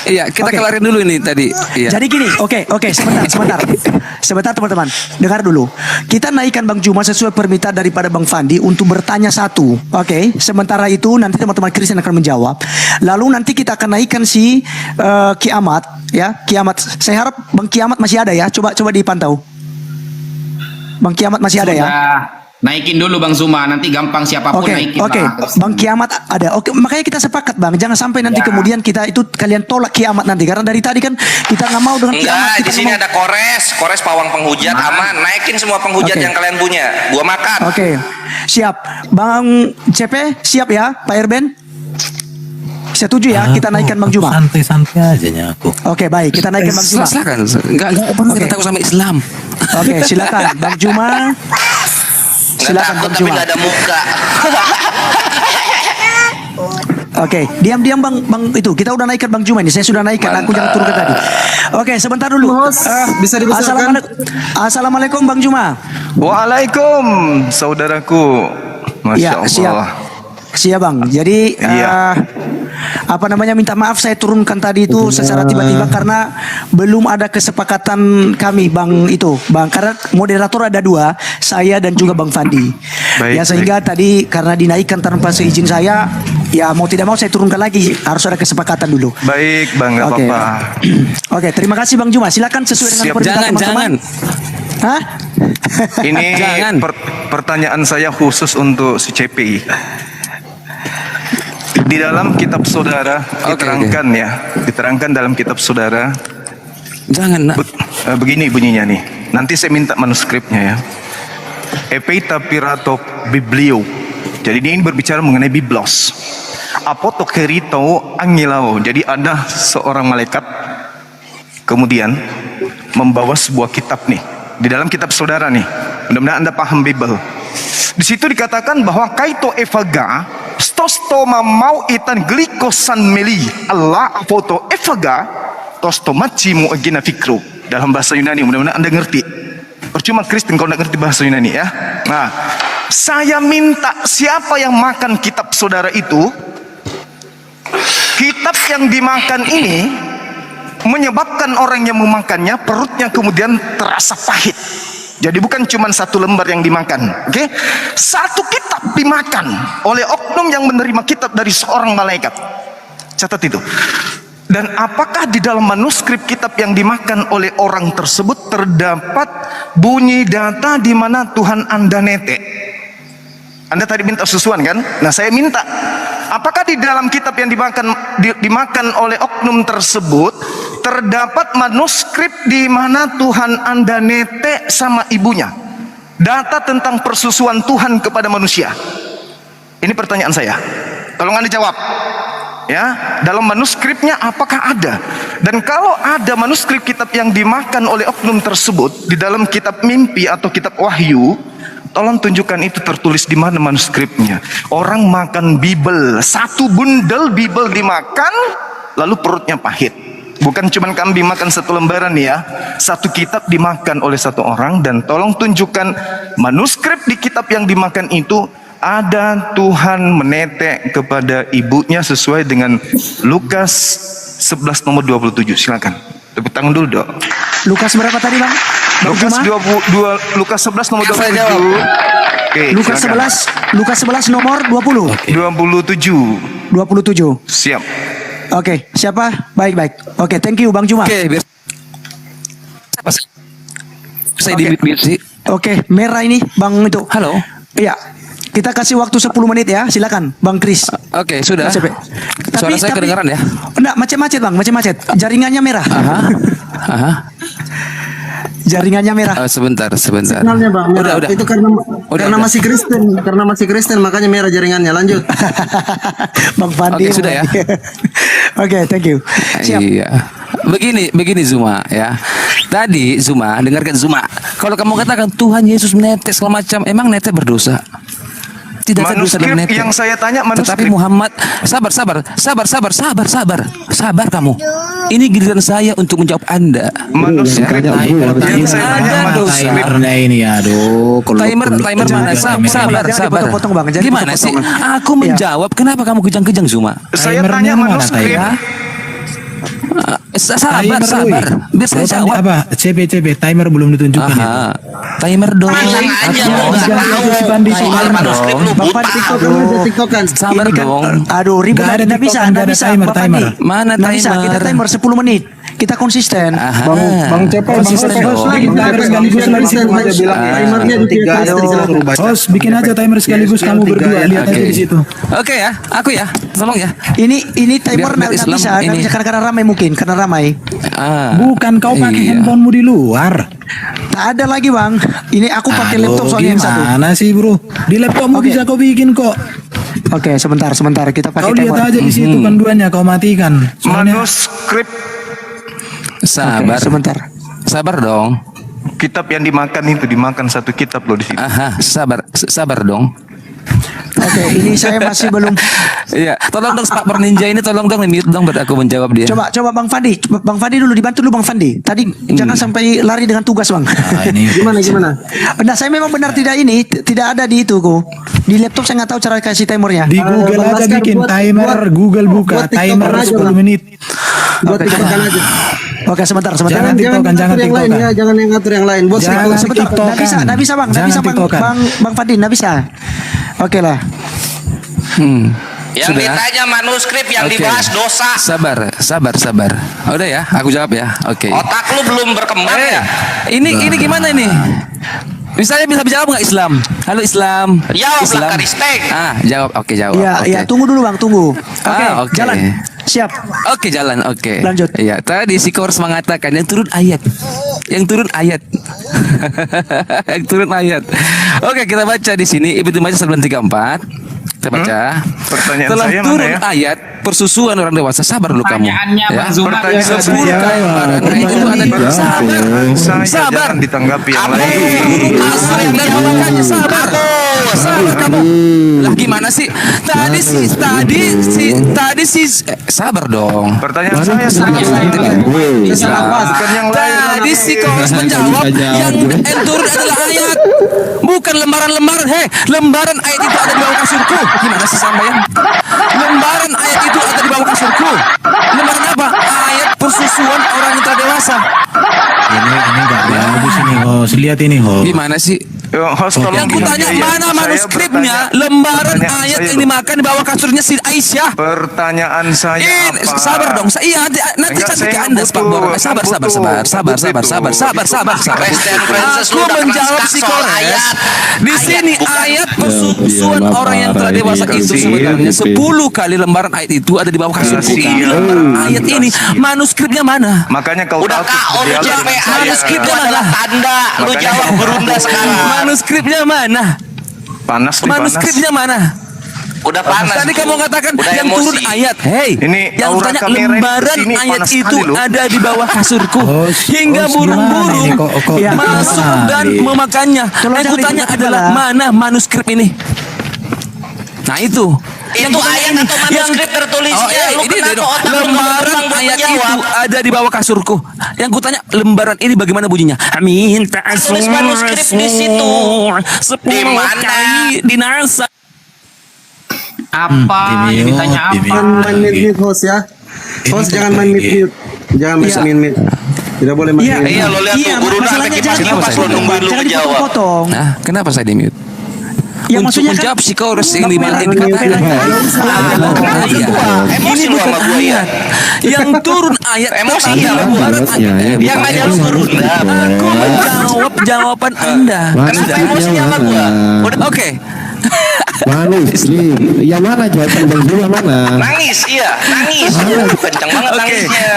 Iya, kita kelarin dulu ini tadi. Iya. Jadi gini, oke, sebentar teman-teman, dengar dulu. Kita naikkan Bang Juma sesuai permintaan daripada Bang Fandi untuk bertanya satu, oke. Sementara itu nanti teman-teman Kristen akan menjawab. Lalu nanti kita akan naikkan si Kiamat, ya, Kiamat. Saya harap Bang Kiamat masih ada ya. Coba dipantau. Bang Kiamat masih ada ya. Naikin dulu Bang Zuma, nanti gampang siapapun naikin. Oke, Bang Kiamat ada. Oke, makanya kita sepakat Bang, jangan sampai nanti kemudian kita itu kalian tolak Kiamat nanti, karena dari tadi kan kita nggak mau dengan Kiamat. Di sini ada Kores pawang penghujat aman, naikin semua penghujat yang kalian punya, gua makan. Oke, siap, Bang CP siap ya, Pak Erben. Setuju ya, kita naikkan Bang Juma. Santai-santai aja nya aku. Oke, baik, kita naikkan Bang Juma. Silakan, nggak perlu kita takut sama Islam. Oke, silakan Bang Juma. Silakan Bang Juma. Tapi nggak ada muka. Oke, diam-diam Bang itu. Kita udah naikkan Bang Juma ini. Saya sudah naikkan. Aku jangan turun ke tadi. Oke, sebentar dulu. Bisa dibesarkan? Assalamualaikum Bang Juma. Waalaikum, saudaraku. Masya Allah. Siap Bang. Jadi minta maaf saya turunkan tadi itu secara tiba-tiba karena belum ada kesepakatan kami Bang karena moderator ada dua, saya dan juga Bang Fandi. Ya sehingga tadi karena dinaikkan tanpa seizin saya, ya mau tidak mau saya turunkan lagi, harus ada kesepakatan dulu. Baik Bang, nggak apa-apa. Oke, terima kasih Bang Juma. Silakan sesuai dengan permintaan teman-teman. Hah? Ini pertanyaan saya khusus untuk si CPI. Di dalam kitab saudara diterangkan dalam kitab saudara. Jangan. Begini bunyinya nih. Nanti saya minta manuskripnya ya. Epeita pirato biblio. Jadi ini berbicara mengenai biblos. Apotokerito angilao. Jadi ada seorang malaikat kemudian membawa sebuah kitab nih. Di dalam kitab saudara nih. Mudah-mudahan Anda paham Bible. Di situ dikatakan bahwa kaito evaga stostoma mau itan glikosan meli Allah foto evaga tostomaci mu agina fikru dalam bahasa Yunani. Mudah-mudahan Anda ngerti. Percuma Kristen kalau nggak ngerti bahasa Yunani ya. Nah, saya minta siapa yang makan kitab saudara itu, kitab yang dimakan ini menyebabkan orang yang memakannya perutnya kemudian terasa pahit. Jadi bukan cuma satu lembar yang dimakan, oke? Satu kitab dimakan oleh oknum yang menerima kitab dari seorang malaikat. Catat itu. Dan apakah di dalam manuskrip kitab yang dimakan oleh orang tersebut terdapat bunyi data di mana Tuhan Anda netek? Anda tadi minta susuan kan? Nah saya minta, apakah di dalam kitab yang dimakan oleh oknum tersebut terdapat manuskrip di mana Tuhan Anda netek sama ibunya? Data tentang persusuan Tuhan kepada manusia. Ini pertanyaan saya. Tolong Anda jawab. Ya, dalam manuskripnya apakah ada? Dan kalau ada manuskrip kitab yang dimakan oleh oknum tersebut di dalam kitab mimpi atau kitab wahyu, tolong tunjukkan itu tertulis di mana manuskripnya. Orang makan Bible, satu bundel Bible dimakan, lalu perutnya pahit. Bukan cuma kambing makan satu lembaran ya, satu kitab dimakan oleh satu orang. Dan tolong tunjukkan manuskrip di kitab yang dimakan itu ada Tuhan menetek kepada ibunya sesuai dengan Lukas 11 nomor 27. Silakan. Tepuk tangan dulu dok. Lukas berapa tadi Bang? Lukas 11 nomor 27. Oke, Lukas silakan. 11 nomor 20. 27. Siap. Oke, siapa? Baik. Oke, thank you Bang Juma. Oke, biar saya di Oke, merah ini Bang itu. Halo. Iya. Kita kasih waktu 10 menit ya. Silakan Bang Kris. Oke, sudah. Suara saya kedengaran ya? Enggak, macet-macet Bang, macet-macet. Jaringannya merah. Jaringannya merah. Sebentar. Signalnya Bang, merah. Udah. Itu karena masih Kristen, makanya merah jaringannya. Lanjut. Bang Fandi. Oke, sudah ya. Oke, thank you. Siap. Iya. Begini Zuma ya. Tadi Zuma, dengarkan Zuma. Kalau kamu katakan Tuhan Yesus menetes segala macam, emang netes berdosa? Tidak ada dosa dalam netes. Yang saya tanya manuskrip. Tetapi Muhammad, sabar kamu. Ini giliran saya untuk menjawab Anda. Manuskrip yang saya tanya Timernya ini aduh. Timer mana? Sabar. Potong Bang. Gimana sih? Aku menjawab. Kenapa kamu kejang-kejang Zuma? Saya tanya manuskrip. Sabar, sabar. Biar saya jawab. Apa? CP timer belum ditunjukkan itu. Aha. Timer dong. Bilang aja Aku- lu nggak tahu. Soal manuskrip lu Bang buta. Fandi, tiktokan. Sabar Ini kan, dong. aduh ribut, Nggak ada nggak bisa, tiktokan, nggak nggak ada bisa. timer, Bang Fandi. timer. Mana Nggak bisa, timer? kita timer 10 menit. Kita konsisten. Aha. Bang Cepet, Konsisten Bang dong. Cepet, Timer sekaligus lagi Kristen aja bilang Timernya di tiga Kristen. Host, bikin aja timer sekaligus kamu berdua, lihat aja di situ. Oke ya, aku ya, tolong ya. Ini timer Biar nggak Islam bisa, nggak ini. bisa karena ramai mungkin, karena ramai. Bukan kau pakai Iya. handphonemu di luar. Tak ada lagi bang. Ini aku pakai Aduh, laptop soalnya yang satu. gimana sih bro? Di laptopmu Oke. bisa kau bikin kok. Oke, sebentar kita pakai Kau lihat timer. aja di situ panduannya, kau matikan. Soalnya Manuskrip Sabar, Oke, sebentar. sabar dong. kitab yang dimakan itu dimakan satu kitab loh di situ. Aha, sabar dong. Oke, ini saya masih belum. Iya, tolong dong Pak Perninja ini tolong dong mute dong biar aku menjawab dia. Coba Bang Fandi, Bang Fandi dulu dibantu dulu Bang Fandi. Tadi jangan sampai lari dengan tugas Bang. ini Gimana? Nah, saya memang benar tidak tidak ada di itu kok. Di laptop saya nggak tahu cara kasih timernya. di Google Bang aja Laskar, bikin timer, Google buka buat TikTokan timer aja, 10 Bang. menit. Buat tiktokan aja. Oke, sebentar. Jangan tiktokan, jangan atur yang lain tiktokan. ya, jangan yang atur yang lain. Buat Jangan tiktok. Sebentar, tiktokan. nggak bisa Bang, nggak Jangan bisa Bang, tiktokan. Bang Fandi, nggak bisa. Oke lah. Yang Sudah. ditanya manuskrip yang Oke. dibahas dosa. Sabar. Udah ya, aku jawab ya. Oke. Otak lu belum berkembang ya? Ini gimana ini? Misalnya bisa jawab nggak Islam? Halo Islam. Jawablah, Islam. Karisteng. Jawab. Oke, jawab. Iya, Oke. iya, tunggu dulu Bang, tunggu. Oke, Oke. jalan. Siap. Oke, jalan. Oke. Lanjut. Iya, tadi si Kors mengatakan yang turun ayat. Yang turun ayat. Yang turun ayat. Oke, kita baca di sini Ibnu Majah 934. Kita baca. Pertanyaan Telah saya mana turun ya? ayat persusuan orang dewasa. Sabar dulu kamu. Pertanyaannya Bang Zuma. Pertanyaan saya. 10 kali lebaran. Nah, itu ada di sabar. Saya Sabar. jangan ditanggapi yang lain. Asal dan makanya sabar. Sabar kamu. Lah gimana sih? Tadi sabar dong. Pertanyaan saya bukan yang lain. Tadi si Kors menjawab yang turun adalah ayat, bukan lembaran-lembaran. Lembaran ayat itu ada di bawah kasurku. Gimana sih sampean? Lembaran ayat itu ada di bawah kasurku. Lembaran apa? Ayat persusuan orang yang telah dewasa. Ini enggak bagus ini host. Lihat ini host. Gimana sih? Yo, host, tolong Yang kutanya iya, mana saya manuskripnya? bertanya. Lembaran Pertanyaan ayat saya yang loh. dimakan di bawah kasurnya si Aisyah. Pertanyaan saya apa? Sabar dong. Nanti Enggak, cantik saya Anda nggak Pak Bor. butuh. Sabar. Nggak butuh. Kristen Francis Aku lu udah menjawab kena si soal Kores. ayat. Di sini bukan. ayat persusuan orang yang telah dewasa itu sebenarnya 10 kali lembaran ayat itu ada di bawah kasurku. Ini lembaran ayat ini. Manuskripnya mana? Makanya kau Udah tahu KO lu dia CP ayat manuskripnya itu adalah mana? tanda. Lu Makanya jawab berunda sekarang. Manuskripnya mana? panas nih, panas. Manuskripnya mana? Udah panas. Tadi kamu katakan Udah yang emosi. turun ayat. Ini yang aura tanya kamera lembaran di sini ayat panas itu sekali loh. ada di bawah kasurku. Host, Hingga host, burung-burung gimana ini? Kok Iya. masuk dan gimana? memakannya. Tolong Yang jangan kutanya dibuka adalah kepala. mana manuskrip ini? Nah itu. Itu ayat atau manuskrip tertulisnya. Lu ini kenapa dong. otak lu Lembaran berkembang buat ayat itu menjawab? ada di bawah kasurku. Yang kutanya lembaran ini bagaimana bunyinya? Amin. Tulis manuskrip di situ. 10 Di mana? kali dinasa. Apa? Yang ditanya apa? Jangan main mute host ya. Host jangan main mute. Jangan main mute. Tidak boleh main mute. Iya, lo lihat tuh guru udah sampai kipas kipas lo nungguin lu ngejawab. Potong. Nah, kenapa saya di mute? Ya maksudnya kan Menjawab si Kores yang di mana dikatakan. Emosi lu sama gua ya. Yang turun ayat Emosi tadi ya, lembaran ayat. Yang nanya lu berunda. Aku menjawab jawaban Anda. Kenapa emosi sama gua? Udah Oke. Yang mana jawaban Bang Zuma mana? nangis, iya, nangis. Kencang banget Oke. nangisnya.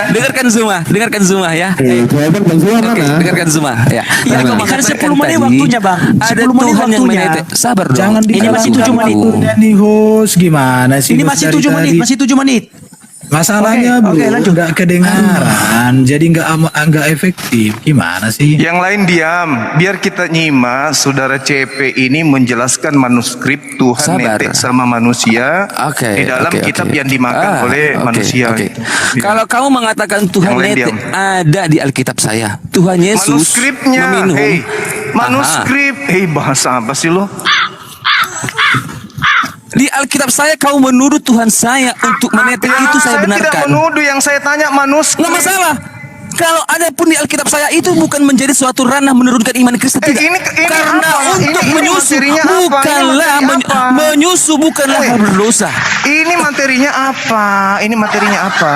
Dengarkan Zuma ya. Jawaban Bang Zuma Oke, mana? dengarkan Zuma ya. Ya, Yang kau kan mengatakan 10 menit tadi, waktunya, Bang. Ada 10 menit Tuhan yang waktunya. menetek. Sabar dong. Jangan Ini masih 7 menit. Nih host gimana sih? Ini host masih dari 7 menit, tadi? masih 7 menit. Masalahnya Oke, bro, lanjut. nggak kedengaran, jadi nggak efektif. Gimana sih? Yang lain diam, biar kita nyimak saudara CP ini menjelaskan manuskrip Tuhan Sabar. netek sama manusia Oke, di dalam oke, kitab oke. yang dimakan oleh Oke, manusia. oke. Iya. Kalau kamu mengatakan Tuhan Yang lain netek diam. ada di Alkitab saya, Tuhan Yesus Manuskripnya, meminum. hei, manuskrip, hei bahasa apa sih lo? Di Alkitab saya kau menuduh Tuhan saya untuk menetek, itu saya tidak benarkan. menuduh, yang saya tanya manuskrip. Nggak masalah. Kalau ada pun di Alkitab saya itu bukan menjadi suatu ranah menurunkan iman Kristen, tidak. ini Karena apa? untuk Ini menyusu materinya apa? Ini bukanlah materi apa? menyusu bukanlah hal berdosa. Ini materinya apa? Ini materinya apa?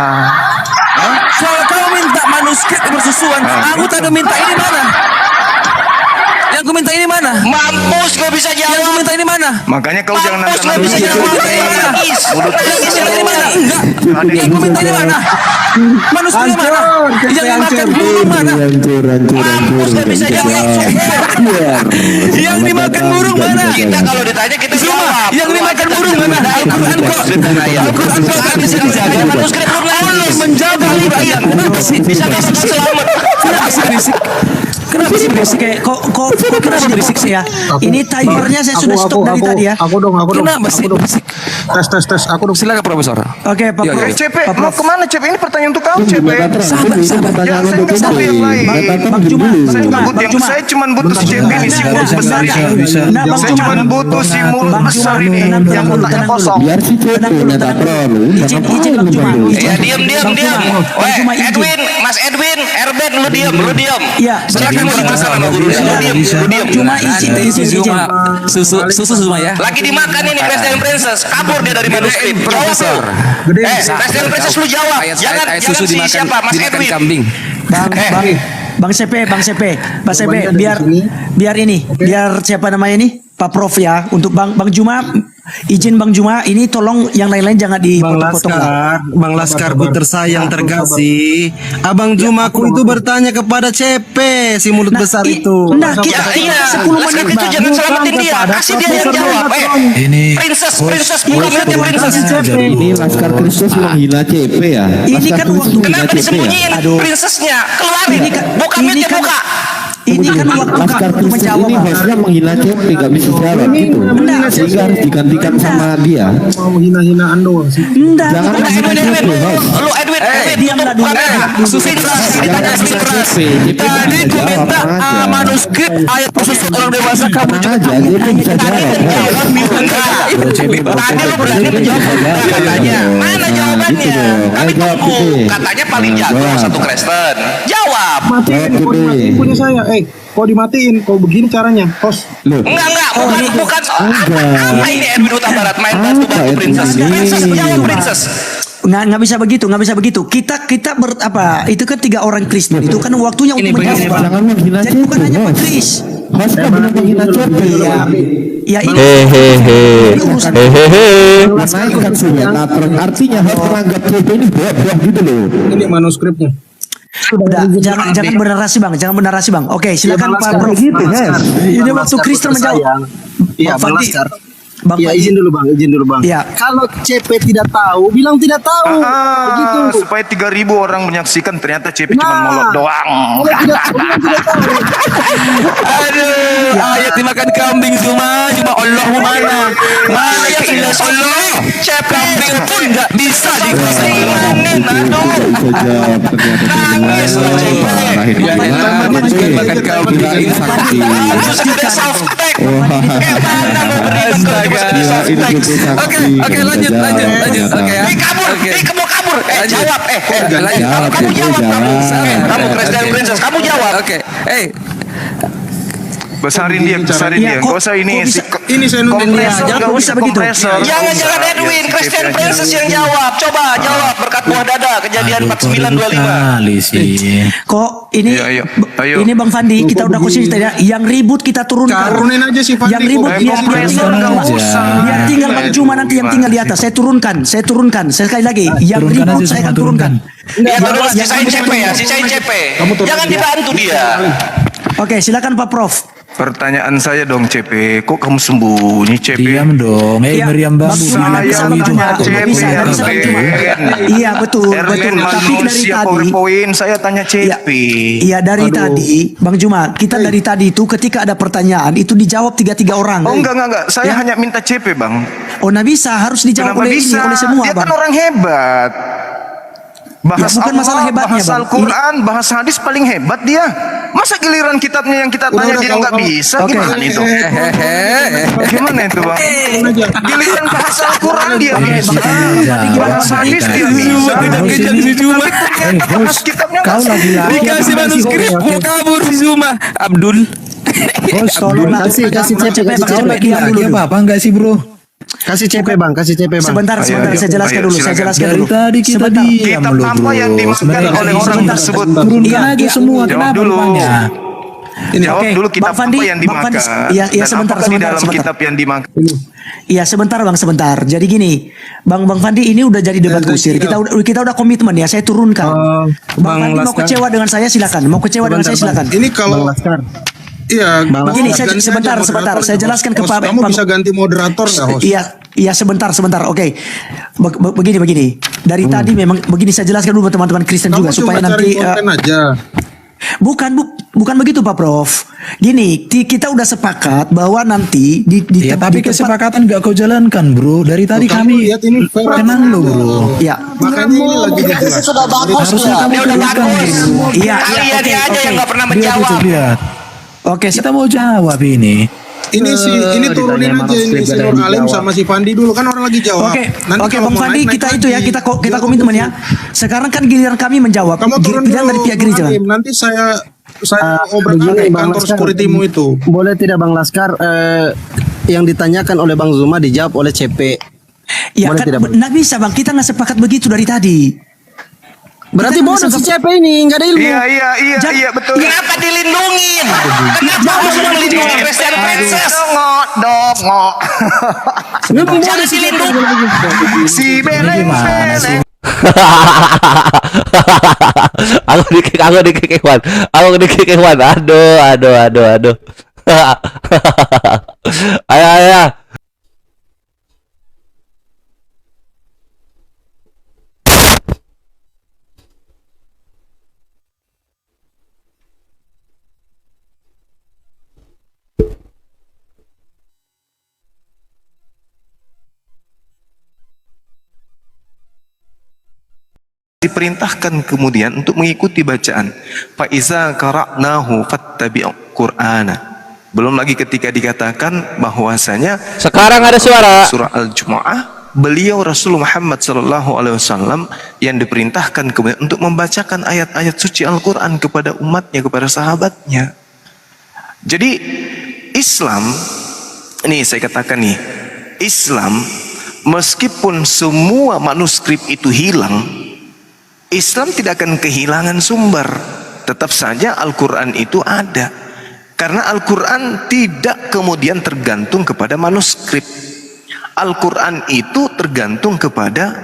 Kalau kau minta manuskrip bersusuan, aku tak ada minta ini mana? Yang ku minta ini mana? Mampus gak bisa Yang ku jawab. minta ini mana? Makanya kau jangan Mampus nantang gak bisa manuskrip. jawab. Yang ku minta ini mana? Enggak. Yang ku minta ini mana? Manuskripnya mana? Yang dimakan burung mana? Mampus gak bisa jawab. Yang dimakan burung mana? Kita kalau ditanya kita Zuma, jawab. yang dimakan burung mana? Al-Quran kok. Al-Quran kok tak bisa dijaga. Manuskrip belum Allah lagi. menjaga libatnya. Kenapa sih? Bisa kasih selamat. Kenapa sih berisik? Kenapa sih berisik? Kok kenapa berisik sih ya? Ini timernya saya sudah stop dari tadi ya. Aku dong. Kenapa sih berisik? Tes. Aku dong. Silakan Profesor. Oke, Pak Iya, Prof. iya. CP, mau kemana CP? Ini pertanyaan untuk kau CP. Sabar. Ya, saya nggak tahu yang lain. Bang Juma, Saya Bang nggak butuh yang Juma. saya cuma butuh si CP ini, si mulut besar ini. Nah, Bang Saya Juma. cuma butuh si mulut besar ini yang otaknya kosong. Biar si Cepe nyata terlalu. Izin Bang Juma. Ya diam. Bang Weh, Juma izin. Edwin, Mas Edwin, Erben lu diam. Iya. Silakan mau dimasak sama guru. Lu diam. Cuma izin. Zuma, susu Zuma ya. Lagi dimakan ini Presiden Princess. Kabur dia dari manuskrip. Jawab Profesor. lu. Presiden Princess lu jawab. Jangan susu si siapa? Mas dimakan Edwin. kambing. Bang CP, biar siapa namanya ini? Pak Prof ya, untuk Bang Juma, izin Bang Juma, ini tolong yang lain-lain jangan dipotong-potong lah. Bang Laskarku tersayang terkasih. Abang Jumaku itu bertanya kepada CP, si mulut besar itu. Nah, Ya, kita iya. 10 menit Sekarang itu Bang. jangan selamatin dia. Kasih dia yang jawab. Ini Princess, bukan lihatnya Princess. Ini Laskar Kristus menghina CP ya. Ini kan waktu- Kenapa disembunyiin Aduh. princessnya? Keluarin. Buka ini mic-nya, kan- buka. Ini kan waktu Laskar untuk Kristus menjawab. ini Bang. hostnya menghina CP, gak bisa jawab gitu. Sehingga harus digantikan sama dia. Mau menghina-hinaan doang sih. Enggak, Jangan bukan. menghina CP, host. Lu Edwin, diamlah dulu. Ditanya Sintras. Tadi ku minta manuskrip ayat khusus orang dewasa kamu Tenang aja, CP bisa jawab. Tadi lu berani menjawab katanya. Mana jawabannya? Gitu dong. Kami Ayo jawab, tunggu. CP. Katanya paling jago Jawab. satu Kristen. Jawab. Matiin, kok dimatiin punya saya. Kok dimatiin? Kok begini caranya, host? Loh, Enggak, bukan. Enggak. Apa ini Edwin Huta Barat main batu-batu Apa princess? ini? Princess jawab princess. Nggak bisa begitu. Kita itu kan 3 orang Kristen. Itu kan waktunya untuk menjawab. jangan menghina Jadi bukan CP, hanya host. Patris. Host kan belum menghina CP. Ya ini. Ini urusan. Menaikkan senjata perang. Artinya host menganggap CP ini bodoh gitu loh. Ini manuskripnya. Udah, jangan bernarasi bang. Oke, silakan Pak Prof. Ini waktu Kristen menjawab. Iya, Bang Fandi. Laskar. Bang Ya, Fandi. izin dulu bang. Iya. Kalau CP tidak tahu, bilang tidak tahu. Begitu. Supaya 3.000 orang menyaksikan, ternyata CP cuma Nah. molot doang. Kalau tidak tahu, bilang tidak tahu. Aduh, ayat dimakan kambing Zuma, Allah mana? Mana keindahan Allah? Kambing pun nggak bisa dikuasai. Nangis loh, CP. Makan kambing ini sakti. Harus ada self-attack. Mana mau beriman kalau cuma ada self-attack? Oke, lanjut. Oke ya. Kabur. Mau kabur. Lanjut. Jawab. Lanjut. Kamu jawab. Kamu Oke. Presiden Princess, kamu jawab. Oke. Besarin dia. Iya, Gak usah ini. kok bisa- Ini saya nungguin dia. Kompresor, Jangan gak bisa usah begitu. kompresor. Jangan Edwin, Christian Princess yang jawab. Coba jawab berkat buah dada kejadian 4925. kali sih. Kok ini Ayo. ini Bang Fandi, kita udah konsisten ya. Yang ribut kita turunkan. Karunin aja si Fandi. Yang ribut Kok biar kompresor tinggal, nggak usah. biar tinggal Bang Juma nanti yang tinggal di atas. Saya turunkan. Sekali lagi, yang turunkan ribut aja saya semua, akan turunkan. Lihat dulu sisain CP ya, sisain CP. Jangan dibantu dia. Oke, silakan Pak Prof. Pertanyaan saya dong CP, kok kamu sembunyi CP? Diam dong. Iya, Meriam Bang bambu. Juma, Saya bisa Bang tanya Juma. CP, Bisa Bang Juma. Iya betul. Erlen Tapi dari manusia tadi. PowerPoint, saya tanya Iya, CP. iya dari tadi, Bang Juma, kita dari tadi itu ketika ada pertanyaan itu dijawab 3 orang. Oh enggak. Saya Ya. hanya minta CP bang. Oh, nah bisa, harus dijawab Kenapa oleh bisa? oleh semua, Dia Bang. kan orang hebat. Bahas Ya, bukan Allah, masalah hebatnya, bahas Bang. Al-Quran, bahas hadis paling hebat dia. Masa giliran kitabnya yang kita tanya dia nggak bisa? Oke. Gimana itu? Gimana itu bang? Giliran bahasa Al-Quran dia bisa. Bahasa hadis dia bisa. Kejar si Zuma. Bahasa kitabnya Kau nggak lagi lah. Dikasih manuskrip mau kabur si Zuma. Abdul. Tolong Kasih CP, kasih CP. Lagi apa enggak sih bro? Kasih CP bang, kasih CP bang. Sebentar, saya jelaskan Ayo, dulu, saya silakan. jelaskan Dari dulu. tadi kita Sebentar. diam Kitab loh apa bro. yang dimakan Sebentar, oleh orang sebentar. tersebut? Turunkan Iya, aja iya. semua. Jawab Kenapa dulu. rupanya? Jawab Oke, dulu kitab Bang Fandi, apa yang Bang dimakan. Fandi, iya, Dan sebentar, apakah di sebentar, dalam sebentar. kitab yang dimakan? Iya sebentar bang, sebentar. Jadi gini, Bang Fandi ini udah jadi debat kusir. Kita udah komitmen ya. Saya turunkan. Bang Bang Fandi mau Laskar. kecewa dengan saya silakan. Mau kecewa dengan saya silakan. Ini kalau iya, Begini, ganti aja sebentar. moderator, Saya jelaskan ke host. Pak. Kamu bisa ganti moderator nggak host? Iya sebentar. Oke. Begini. Dari tadi memang begini saya jelaskan dulu buat teman-teman Kristen Kamu juga supaya cuma nanti cari konten aja. bukan begitu Pak Prof. Gini, kita udah sepakat bahwa nanti di Ya tapi di tempat- kesepakatan nggak kau jalankan bro. Dari tadi Kamu kami lihat ini fair. tenang loh bro. Iya. Makanya ini lagi dijelaskan. Harusnya kamu Dia udah jalankan bagus. bro. Iya, Kalian oke, dia aja oke. yang nggak pernah Lihat menjawab. itu lihat. Oke, Kita mau jawab ini. Ini turunin aja ini si Nur Alim sama si Fandi dulu kan orang lagi jawab. Oke, Nanti kalau Bang mau Fandi, naik kita lagi. itu ya, kita komitmen ya. Sekarang kan giliran kami menjawab. Kamu turun Pilihan dulu. dari pihak gereja. Nur Alim. Nanti saya obrol begini, ke Bang kantor Laskar. securitymu itu. Boleh tidak Bang Laskar yang ditanyakan oleh Bang Zuma dijawab oleh CP. Ya Boleh kan, tidak, Bang? nggak bisa bang. Kita nggak sepakat begitu dari tadi. Berarti Kita bodoh bisa- si CP ini, nggak ada ilmu. Iya betul. Kenapa dilindungin? Kenapa harus melindungi Christian Princess? Dongok. Memang bodoh Jangan si CP. dilindungi. Si beleng Gimana sih? beleng. Aku dikik Iwan. Aduh. Ayo. Diperintahkan kemudian untuk mengikuti bacaan. Fa iza qara'nahu fattabi' Qur'ana. Belum lagi ketika dikatakan bahwasanya Sekarang ada suara. surah Al-Jumu'ah, beliau Rasulullah Muhammad sallallahu alaihi wasallam yang diperintahkan kemudian untuk membacakan ayat-ayat suci Al-Qur'an kepada umatnya, kepada sahabatnya. Jadi Islam, ini saya katakan nih, Islam meskipun semua manuskrip itu hilang, Islam tidak akan kehilangan sumber. Tetap saja Al-Quran itu ada. Karena Al-Quran tidak kemudian tergantung kepada manuskrip. Al-Quran itu tergantung kepada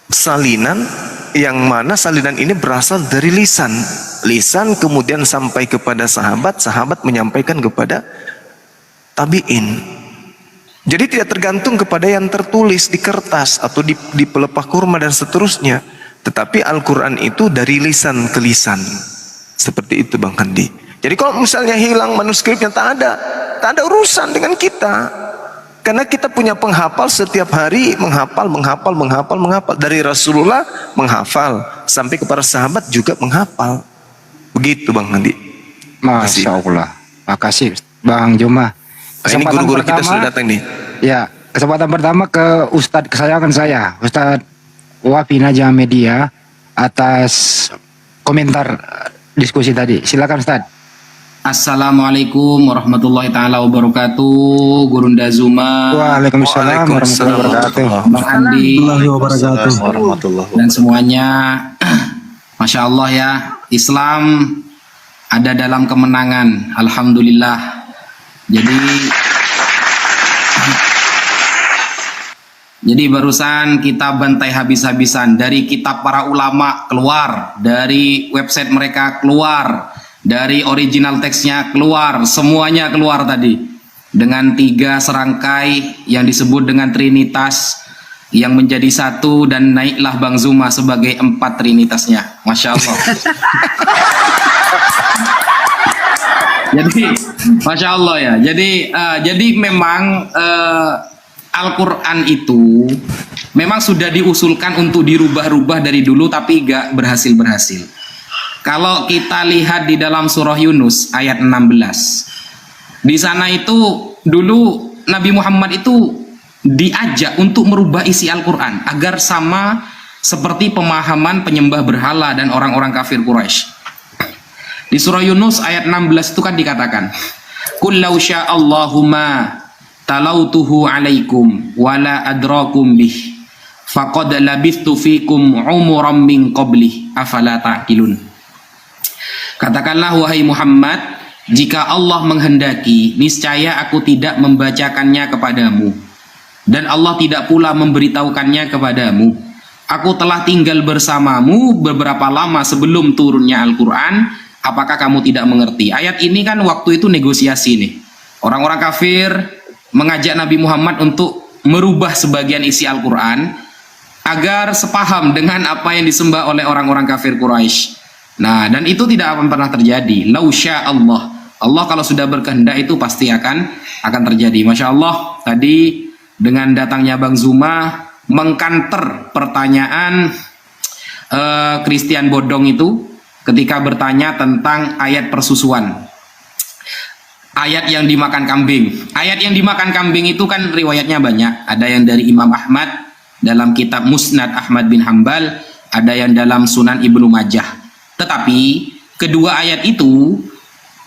salinan, yang mana salinan ini berasal dari lisan. Lisan kemudian sampai kepada sahabat, sahabat menyampaikan kepada tabi'in. Jadi tidak tergantung kepada yang tertulis di kertas atau di pelepah kurma dan seterusnya. Tetapi Al-Quran itu dari lisan ke lisan. Seperti itu Bang Kandi. Jadi kalau misalnya hilang manuskripnya, tak ada urusan dengan kita. Karena kita punya penghafal setiap hari, menghafal. Dari Rasulullah menghafal, sampai kepada sahabat juga menghafal. Begitu Bang Kandi. Masya Allah. Makasih Bang Juma. Ini guru-guru kita sudah datang nih. Ya, kesempatan pertama ke Ustadz kesayangan saya, Ustadz Wafi Najah Media, atas komentar diskusi tadi. Silakan Ustadz. Assalamualaikum warahmatullahi taala wabarakatuh. Gurunda Zuma, Waalaikumsalam warahmatullahi wabarakatuh. Bang Andi, Warahmatullahi dan semuanya. Masya Allah ya, Islam ada dalam kemenangan. Alhamdulillah. Jadi barusan kita bantai habis-habisan, dari kitab para ulama keluar, dari website mereka keluar, dari original teksnya keluar, semuanya keluar tadi. Dengan 3 serangkai yang disebut dengan Trinitas yang menjadi satu, dan naiklah Bang Zuma sebagai 4 Trinitasnya. Masya Allah. Jadi Masya Allah ya. Jadi memang Al-Quran itu memang sudah diusulkan untuk dirubah-rubah dari dulu, tapi gak berhasil-berhasil. Kalau kita lihat di dalam surah Yunus ayat 16, di sana itu dulu Nabi Muhammad itu diajak untuk merubah isi Al-Quran agar sama seperti pemahaman penyembah berhala dan orang-orang kafir Quraisy. Di surah Yunus ayat 16 itu kan dikatakan, "Qul law sya'allahumma talautuhu 'alaikum wala adrakum bih faqad labithtu fikum umuran min qablih afala ta'qilun." Katakanlah wahai Muhammad, jika Allah menghendaki, niscaya aku tidak membacakannya kepadamu, dan Allah tidak pula memberitahukannya kepadamu. Aku telah tinggal bersamamu beberapa lama sebelum turunnya Al-Quran. Apakah kamu tidak mengerti? Ayat ini kan waktu itu negosiasi nih. Orang-orang kafir mengajak Nabi Muhammad untuk merubah sebagian isi Al-Quran agar sepaham dengan apa yang disembah oleh orang-orang kafir Quraisy. Nah, dan itu tidak akan pernah terjadi. Lausya Allah. Allah kalau sudah berkehendak itu pasti akan terjadi. Masya Allah, tadi dengan datangnya Bang Zuma mengkanter pertanyaan Christian Bodong itu ketika bertanya tentang ayat persusuan. Ayat yang dimakan kambing. Ayat yang dimakan kambing itu kan riwayatnya banyak. Ada yang dari Imam Ahmad dalam kitab Musnad Ahmad bin Hambal, ada yang dalam Sunan Ibnu Majah. Tetapi kedua ayat itu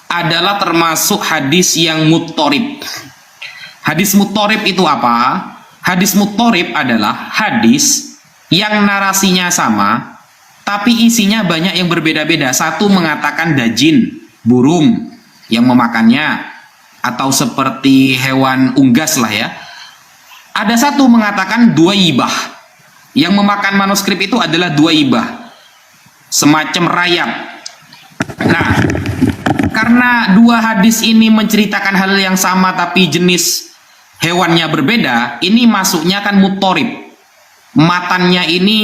adalah termasuk hadis yang muttorib. Hadis muttorib itu apa? Hadis muttorib adalah hadis yang narasinya sama, tapi isinya banyak yang berbeda-beda. Satu mengatakan dajin, burung yang memakannya, atau seperti hewan unggas lah ya. Ada satu mengatakan duaibah, yang memakan manuskrip itu adalah duaibah, semacam rayap. Nah, karena dua hadis ini menceritakan hal yang sama tapi jenis hewannya berbeda, ini masuknya kan muttorib. Matannya ini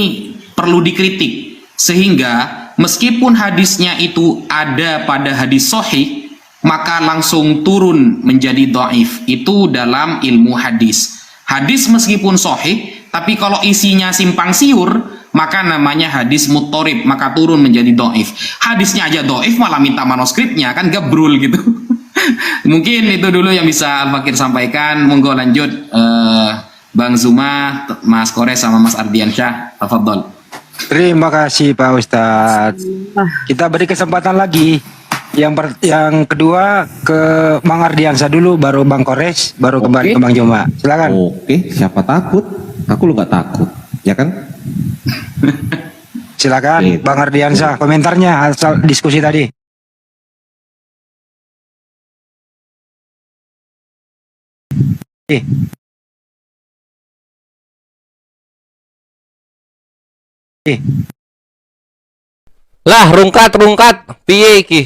perlu dikritik, sehingga meskipun hadisnya itu ada pada hadis sahih, maka langsung turun menjadi dhaif. Itu dalam ilmu hadis. Hadis meskipun sahih, tapi kalau isinya simpang siur, maka namanya hadis muttorib, maka turun menjadi dhaif. Hadisnya aja dhaif, malah minta manuskripnya, kan gabrul gitu. Mungkin itu dulu yang bisa Al Fakir sampaikan. Monggo lanjut Bang Zuma, Mas Kores sama Mas Ardiansyah. Tafadhol. Terima kasih Pak Ustadz. Kita beri kesempatan lagi. Yang kedua ke Bang Ardiansyah dulu, baru Bang Kores, baru kembali ke Bang Juma. Silakan. Oke, siapa takut? Aku lu gak takut, ya kan? Silakan Bang Ardiansyah, komentarnya asal diskusi tadi. Lah rungkat piye iki?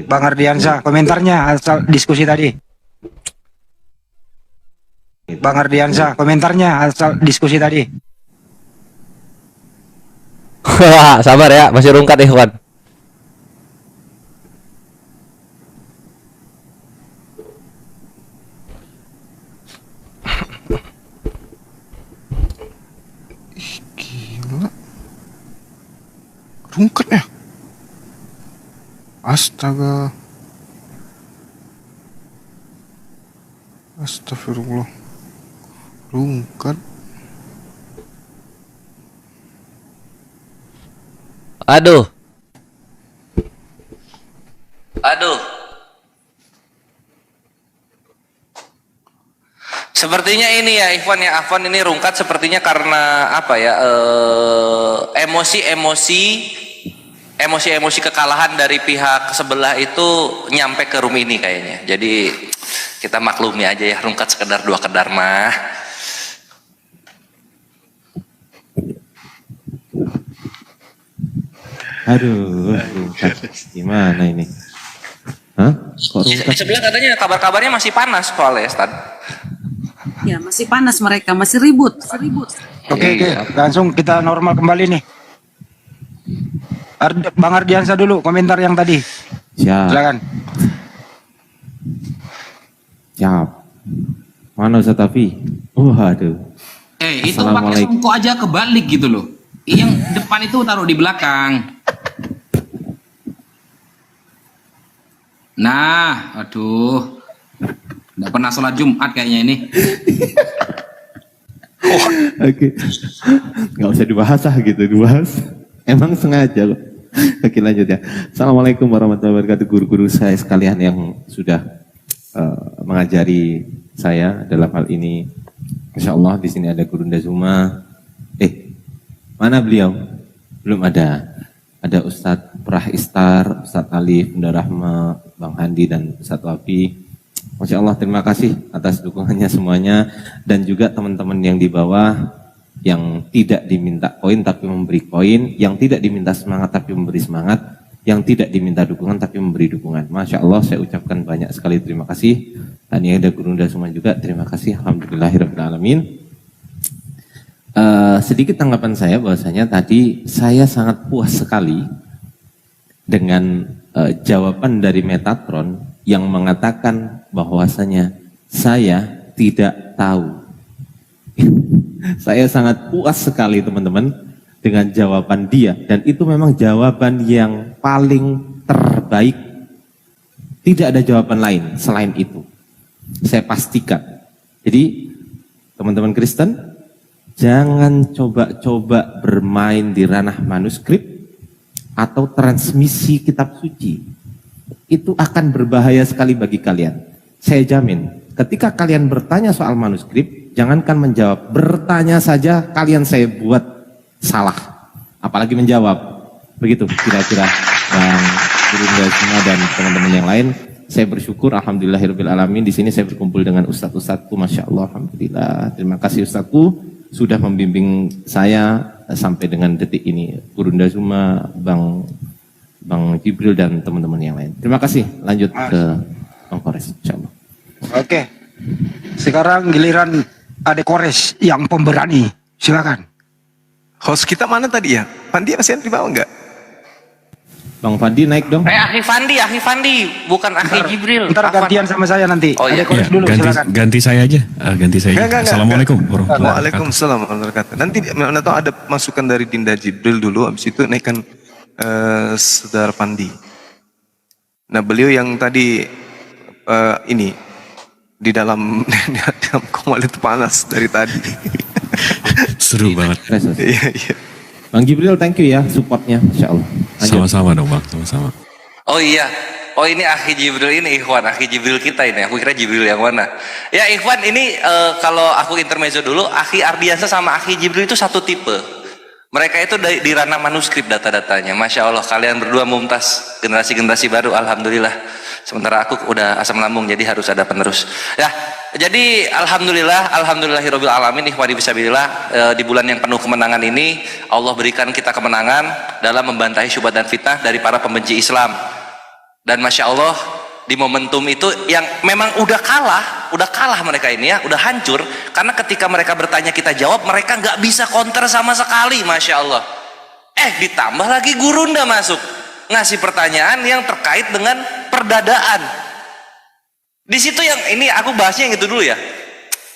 Bang Ardiansyah, komentarnya asal diskusi tadi. Bang Ardiansyah, komentarnya asal diskusi tadi. Sabar ya, masih rungkat Ikhwan. Gila. Rungkat ya. Astaga. Astagfirullah. Rungkat. Aduh. Sepertinya ini ya Ikhwan ya, Afwan, ini rungkat sepertinya karena apa ya, emosi kekalahan dari pihak sebelah itu nyampe ke room ini kayaknya. Jadi kita maklumi aja ya, rungkat sekedar dua kedar mah. Aduh, gimana ini? Hah? Kok Di sebelah katanya kabar-kabarnya masih panas soalnya, Ustaz. Ya, masih panas mereka, masih ribut. Oke, langsung kita normal kembali nih. Bang Ardiansyah dulu, komentar yang tadi. Silakan. Siap. Mana Ustaz Tafi? Waduh. Itu pakai songkok aja kebalik gitu loh. Yang depan itu taruh di belakang. Nah, aduh. Nggak pernah sholat Jumat kayaknya ini. Oke. Nggak usah dibahas gitu, dibahas. Emang sengaja loh. Oke, lanjut ya. Assalamualaikum warahmatullahi wabarakatuh, guru-guru saya sekalian yang sudah mengajari saya dalam hal ini. Insya Allah di sini ada Guru Ndazuma. Mana beliau? Belum ada. Ada Ustadz Prah Istar, Ustadz Alif, Bunda Rahma, Bang Handi, dan Ustadz Wafi. Masya Allah, terima kasih atas dukungannya semuanya. Dan juga teman-teman yang di bawah, yang tidak diminta koin tapi memberi koin, yang tidak diminta semangat tapi memberi semangat, yang tidak diminta dukungan tapi memberi dukungan. Masya Allah, saya ucapkan banyak sekali terima kasih. Dan yang ada Guru Ndazuma juga, terima kasih. Alhamdulillahirrahmanirrahim. Sedikit tanggapan saya bahwasanya tadi saya sangat puas sekali dengan jawaban dari Metatron yang mengatakan bahwasanya saya tidak tahu. Saya sangat puas sekali teman-teman dengan jawaban dia, dan itu memang jawaban yang paling terbaik. Tidak ada jawaban lain selain itu, saya pastikan. Jadi teman-teman Kristen, jangan coba-coba bermain di ranah manuskrip atau transmisi kitab suci. Itu akan berbahaya sekali bagi kalian. Saya jamin, ketika kalian bertanya soal manuskrip, jangankan menjawab, bertanya saja kalian saya buat salah. Apalagi menjawab. Begitu kira-kira Bang Guru Ndazuma dan teman-teman yang lain. Saya bersyukur, alhamdulillahirrahmanirrahim. Di sini saya berkumpul dengan ustadz-ustadzku, Masya Allah, alhamdulillah. Terima kasih ustadzku sudah membimbing saya sampai dengan detik ini. Guru Ndazuma, Bang Jibril, dan teman-teman yang lain. Terima kasih. Lanjut ke Bang Kores, insyaallah. Oke. Sekarang giliran Ade Kores yang pemberani. Silakan. Host kita mana tadi ya? Pandi masih ada di bawah enggak? Bang Fandi naik dong. Akhi Fandi, bukan Akhi Jibril. Ntar gantian sama saya nanti. Oh iya. Ade Kores dulu, silakan. Ganti saya aja. Enggak. Assalamualaikum warahmatullahi wabarakatuh. Waalaikumsalam warahmatullahi wabarakatuh. Nanti mana tahu ada masukan dari Dinda Jibril dulu, habis itu naikkan Saudara Fandi. Nah, beliau yang tadi ini di dalam komal itu panas dari tadi. Seru banget. Iya. Bang Jibril, thank you ya supportnya, insyaallah. Sama-sama dong Bang, sama-sama. Oh iya. Oh ini Akhi Jibril ini Ikhwan, Akhi Jibril kita ini. Aku kira Jibril yang mana. Ya Ikhwan, ini kalau aku intermezzo dulu, Akhi Ardiansa sama Akhi Jibril itu satu tipe. Mereka itu di ranah manuskrip data-datanya. Masya Allah, kalian berdua mumtaz, generasi-generasi baru, alhamdulillah. Sementara aku udah asam lambung, jadi harus ada penerus. Ya, jadi alhamdulillahirabbil alamin, ikhwani fisabilillah, di bulan yang penuh kemenangan ini Allah berikan kita kemenangan dalam membantahi syubhat dan fitnah dari para pembenci Islam. Dan Masya Allah, di momentum itu yang memang udah kalah mereka ini ya, udah hancur, karena ketika mereka bertanya kita jawab, mereka nggak bisa counter sama sekali. Masya Allah. Ditambah lagi Gurunda masuk ngasih pertanyaan yang terkait dengan perdadaan. Di situ yang ini aku bahasnya yang itu dulu ya.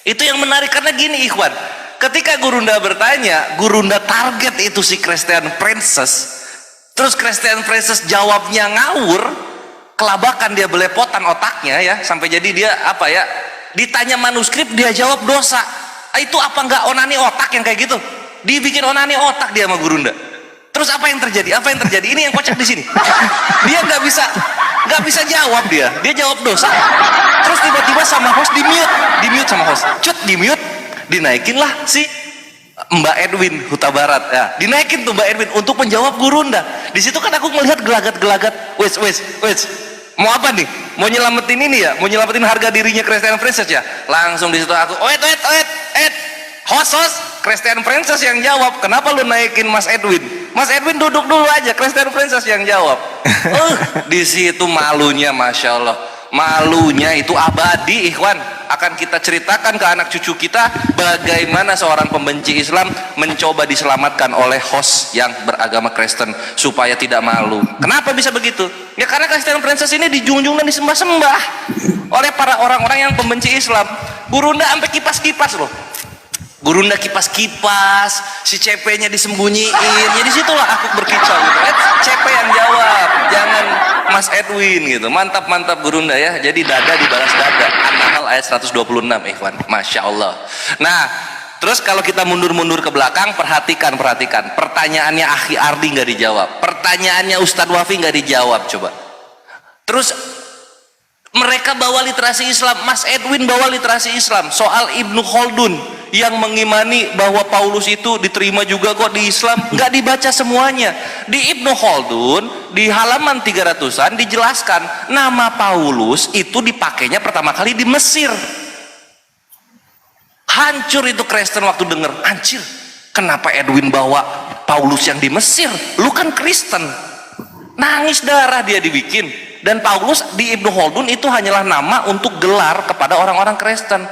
Itu yang menarik karena gini Ikhwan, ketika Gurunda bertanya, Gurunda target itu si Christian Princess, terus Christian Princess jawabnya ngawur, kelabakan, dia belepotan otaknya ya, sampai jadi dia apa ya, ditanya manuskrip dia jawab dosa. Itu apa enggak onani otak yang kayak gitu? Dibikin onani otak dia sama Gurunda. Terus apa yang terjadi? Ini yang kocak di sini. Dia nggak bisa jawab dia jawab dosa. Terus tiba-tiba sama host di mute sama host. Di mute, dinaikin lah si Mbak Edwin Huta Barat ya, dinaikin tuh Mbak Edwin untuk menjawab Gurunda. Di situ kan aku melihat gelagat-gelagat, wes, mau apa nih? Mau nyelamatin ini ya? Mau nyelamatin harga dirinya Christian Princess ya? Langsung di situ aku, host, Christian Princess yang jawab. Kenapa lu naikin Mas Edwin? Mas Edwin duduk dulu aja, Christian Princess yang jawab. Di situ malunya, Masya Allah. Malunya itu abadi, Ikhwan. Akan kita ceritakan ke anak cucu kita bagaimana seorang pembenci Islam mencoba diselamatkan oleh host yang beragama Kristen supaya tidak malu. Kenapa bisa begitu? Ya karena Christian Princess ini dijunjung dan disembah-sembah oleh para orang-orang yang pembenci Islam. Gurunda sampai kipas-kipas loh. Gurunda kipas-kipas, si CP-nya disembunyiin. Ya disitulah aku berkicau gitu. CP yang jawab, jangan Mas Edwin Edwin gitu. Mantap Gurunda ya. Jadi dada dibalas dada. An-Nahl ayat 126 ikhwan. Masya Allah. Nah, terus kalau kita mundur ke belakang, perhatikan. Pertanyaannya Akhi Ardi nggak dijawab. Pertanyaannya Ustadz Wafi nggak dijawab coba. Terus mereka bawa literasi Islam, Mas Edwin bawa literasi Islam soal Ibnu Khaldun yang mengimani bahwa Paulus itu diterima juga kok di Islam, nggak dibaca semuanya. Di Ibnu Khaldun di halaman 300-an dijelaskan nama Paulus itu dipakainya pertama kali di Mesir. Hancur itu Kristen waktu denger, anjir kenapa Edwin bawa Paulus yang di Mesir, lu kan Kristen. Nangis darah dia dibikin. Dan Paulus di Ibnu Khaldun itu hanyalah nama untuk gelar kepada orang-orang Kristen.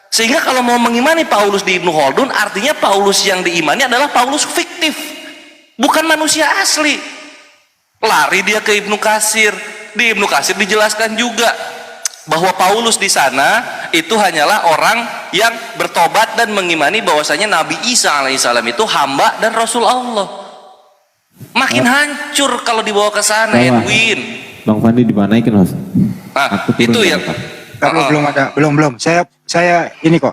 Sehingga kalau mau mengimani Paulus di Ibnu Khaldun, artinya Paulus yang diimani adalah Paulus fiktif, bukan manusia asli. Lari dia ke Ibnu Katsir. Di Ibnu Katsir dijelaskan juga bahwa Paulus di sana itu hanyalah orang yang bertobat dan mengimani bahwasanya Nabi Isa alaihissalam itu hamba dan Rasul Allah. Makin hancur kalau dibawa ke sana, Edwin. Bang Fandi dipanaikan, Host. Nah, itu ya. Belum ada, belum. Saya ini kok.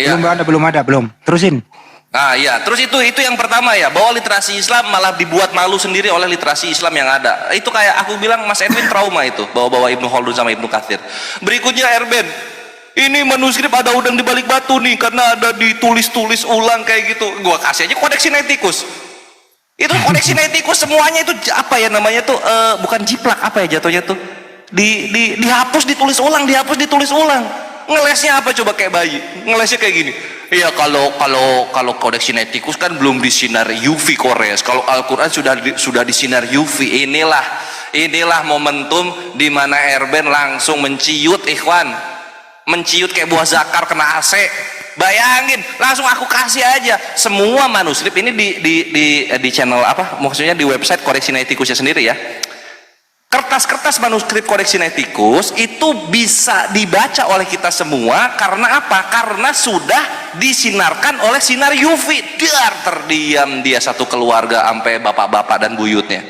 Ya. Belum ada. Terusin. Nah, ya. Terus itu yang pertama ya, bahwa literasi Islam malah dibuat malu sendiri oleh literasi Islam yang ada. Itu kayak aku bilang Mas Edwin trauma itu, bawa Ibnu Khaldun sama Ibnu Katsir. Berikutnya Erben. Ini manuskrip ada udang di balik batu nih karena ada ditulis ulang kayak gitu. Gua kasih aja kodeks Sinaiticus. Itu kodeks Sinaiticus semuanya itu apa ya namanya tuh, bukan jiplak, apa ya jatuhnya tuh, dihapus ditulis ulang. Ngelesnya apa coba kayak bayi, ngelesnya kayak gini. Iya, kalau kodeks Sinaiticus kan belum disinar UV Kores. Kalau Al-Quran sudah disinar UV. Inilah momentum di mana Erben langsung menciut, ikhwan, menciut kayak buah zakar kena AC. Bayangin, langsung aku kasih aja semua manuskrip ini di channel apa, maksudnya di website Kodeks Sinaiticusnya sendiri ya. Kertas-kertas manuskrip Kodeks Sinaiticus itu bisa dibaca oleh kita semua karena apa? Karena sudah disinarkan oleh sinar UV. Terdiam dia satu keluarga sampai bapak-bapak dan buyutnya.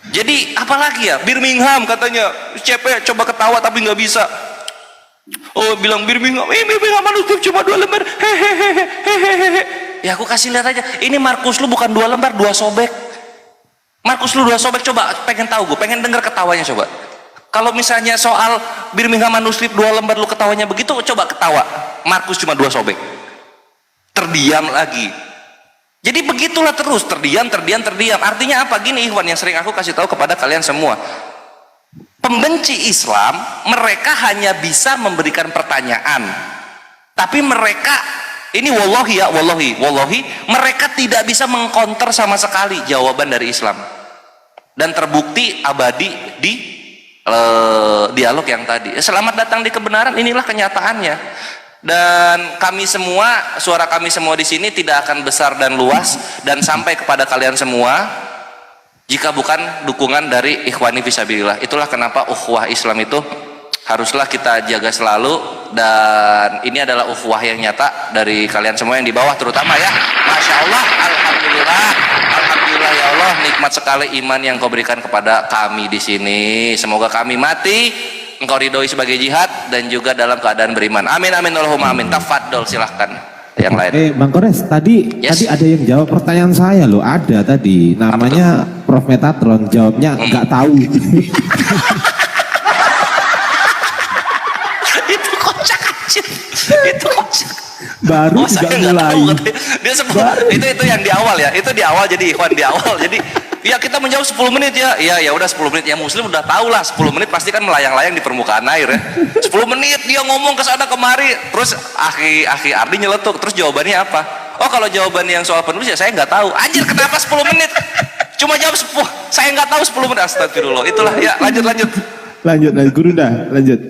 Jadi apalagi ya, Birmingham katanya, CP coba ketawa tapi nggak bisa. Oh, bilang Birmingham manuskrip cuma 2 lembar. Hehehe. Ya aku kasih lihat aja. Ini Markus lu bukan 2 lembar, 2 sobek. Markus lu 2 sobek, coba pengen tahu gue, pengen dengar ketawanya coba. Kalau misalnya soal Birmingham manuskrip 2 lembar lu ketawanya begitu, coba ketawa. Markus cuma 2 sobek. Terdiam lagi. Jadi begitulah terus, terdiam. Artinya apa? Gini ikhwan yang sering aku kasih tahu kepada kalian semua. Pembenci Islam, mereka hanya bisa memberikan pertanyaan, tapi mereka ini wallahi, mereka tidak bisa mengcounter sama sekali jawaban dari Islam. Dan terbukti abadi di dialog yang tadi. Selamat datang di kebenaran, inilah kenyataannya. Dan kami semua, suara kami semua di sini tidak akan besar dan luas dan sampai kepada kalian semua jika bukan dukungan dari ikhwani fisabilillah. Itulah kenapa ukhuwah Islam itu haruslah kita jaga selalu, dan ini adalah ukhuwah yang nyata dari kalian semua yang di bawah terutama ya. Masya Allah, alhamdulillah ya Allah, nikmat sekali iman yang kau berikan kepada kami di sini. Semoga kami mati engkau ridhoi sebagai jihad dan juga dalam keadaan beriman. Amin Allahumma amin. Tafadhol, silahkan yang lain. Bang Kores, tadi ada yang jawab pertanyaan saya loh, ada tadi namanya Prof Metatron, jawabnya nggak tahu. Itu kocak anjir. Itu kocak. Baru juga mulai. Dia itu yang di awal ya. Itu di awal, jadi ikhwan di awal. Jadi ya kita menjawab 10 menit ya. Ya udah 10 menit ya, muslim udah tahu lah 10 menit pasti kan melayang-layang di permukaan air ya. 10 menit dia ngomong ke sana kemari, terus Akhi Ardi nyeletuk, terus jawabannya apa? Oh, kalau jawabannya yang soal penulis ya saya nggak tahu. Anjir, kenapa 10 menit? Cuma jawab 10. Saya nggak tahu 10 menit. Astagfirullah. Itulah ya, lanjut. Gurunda, lanjut.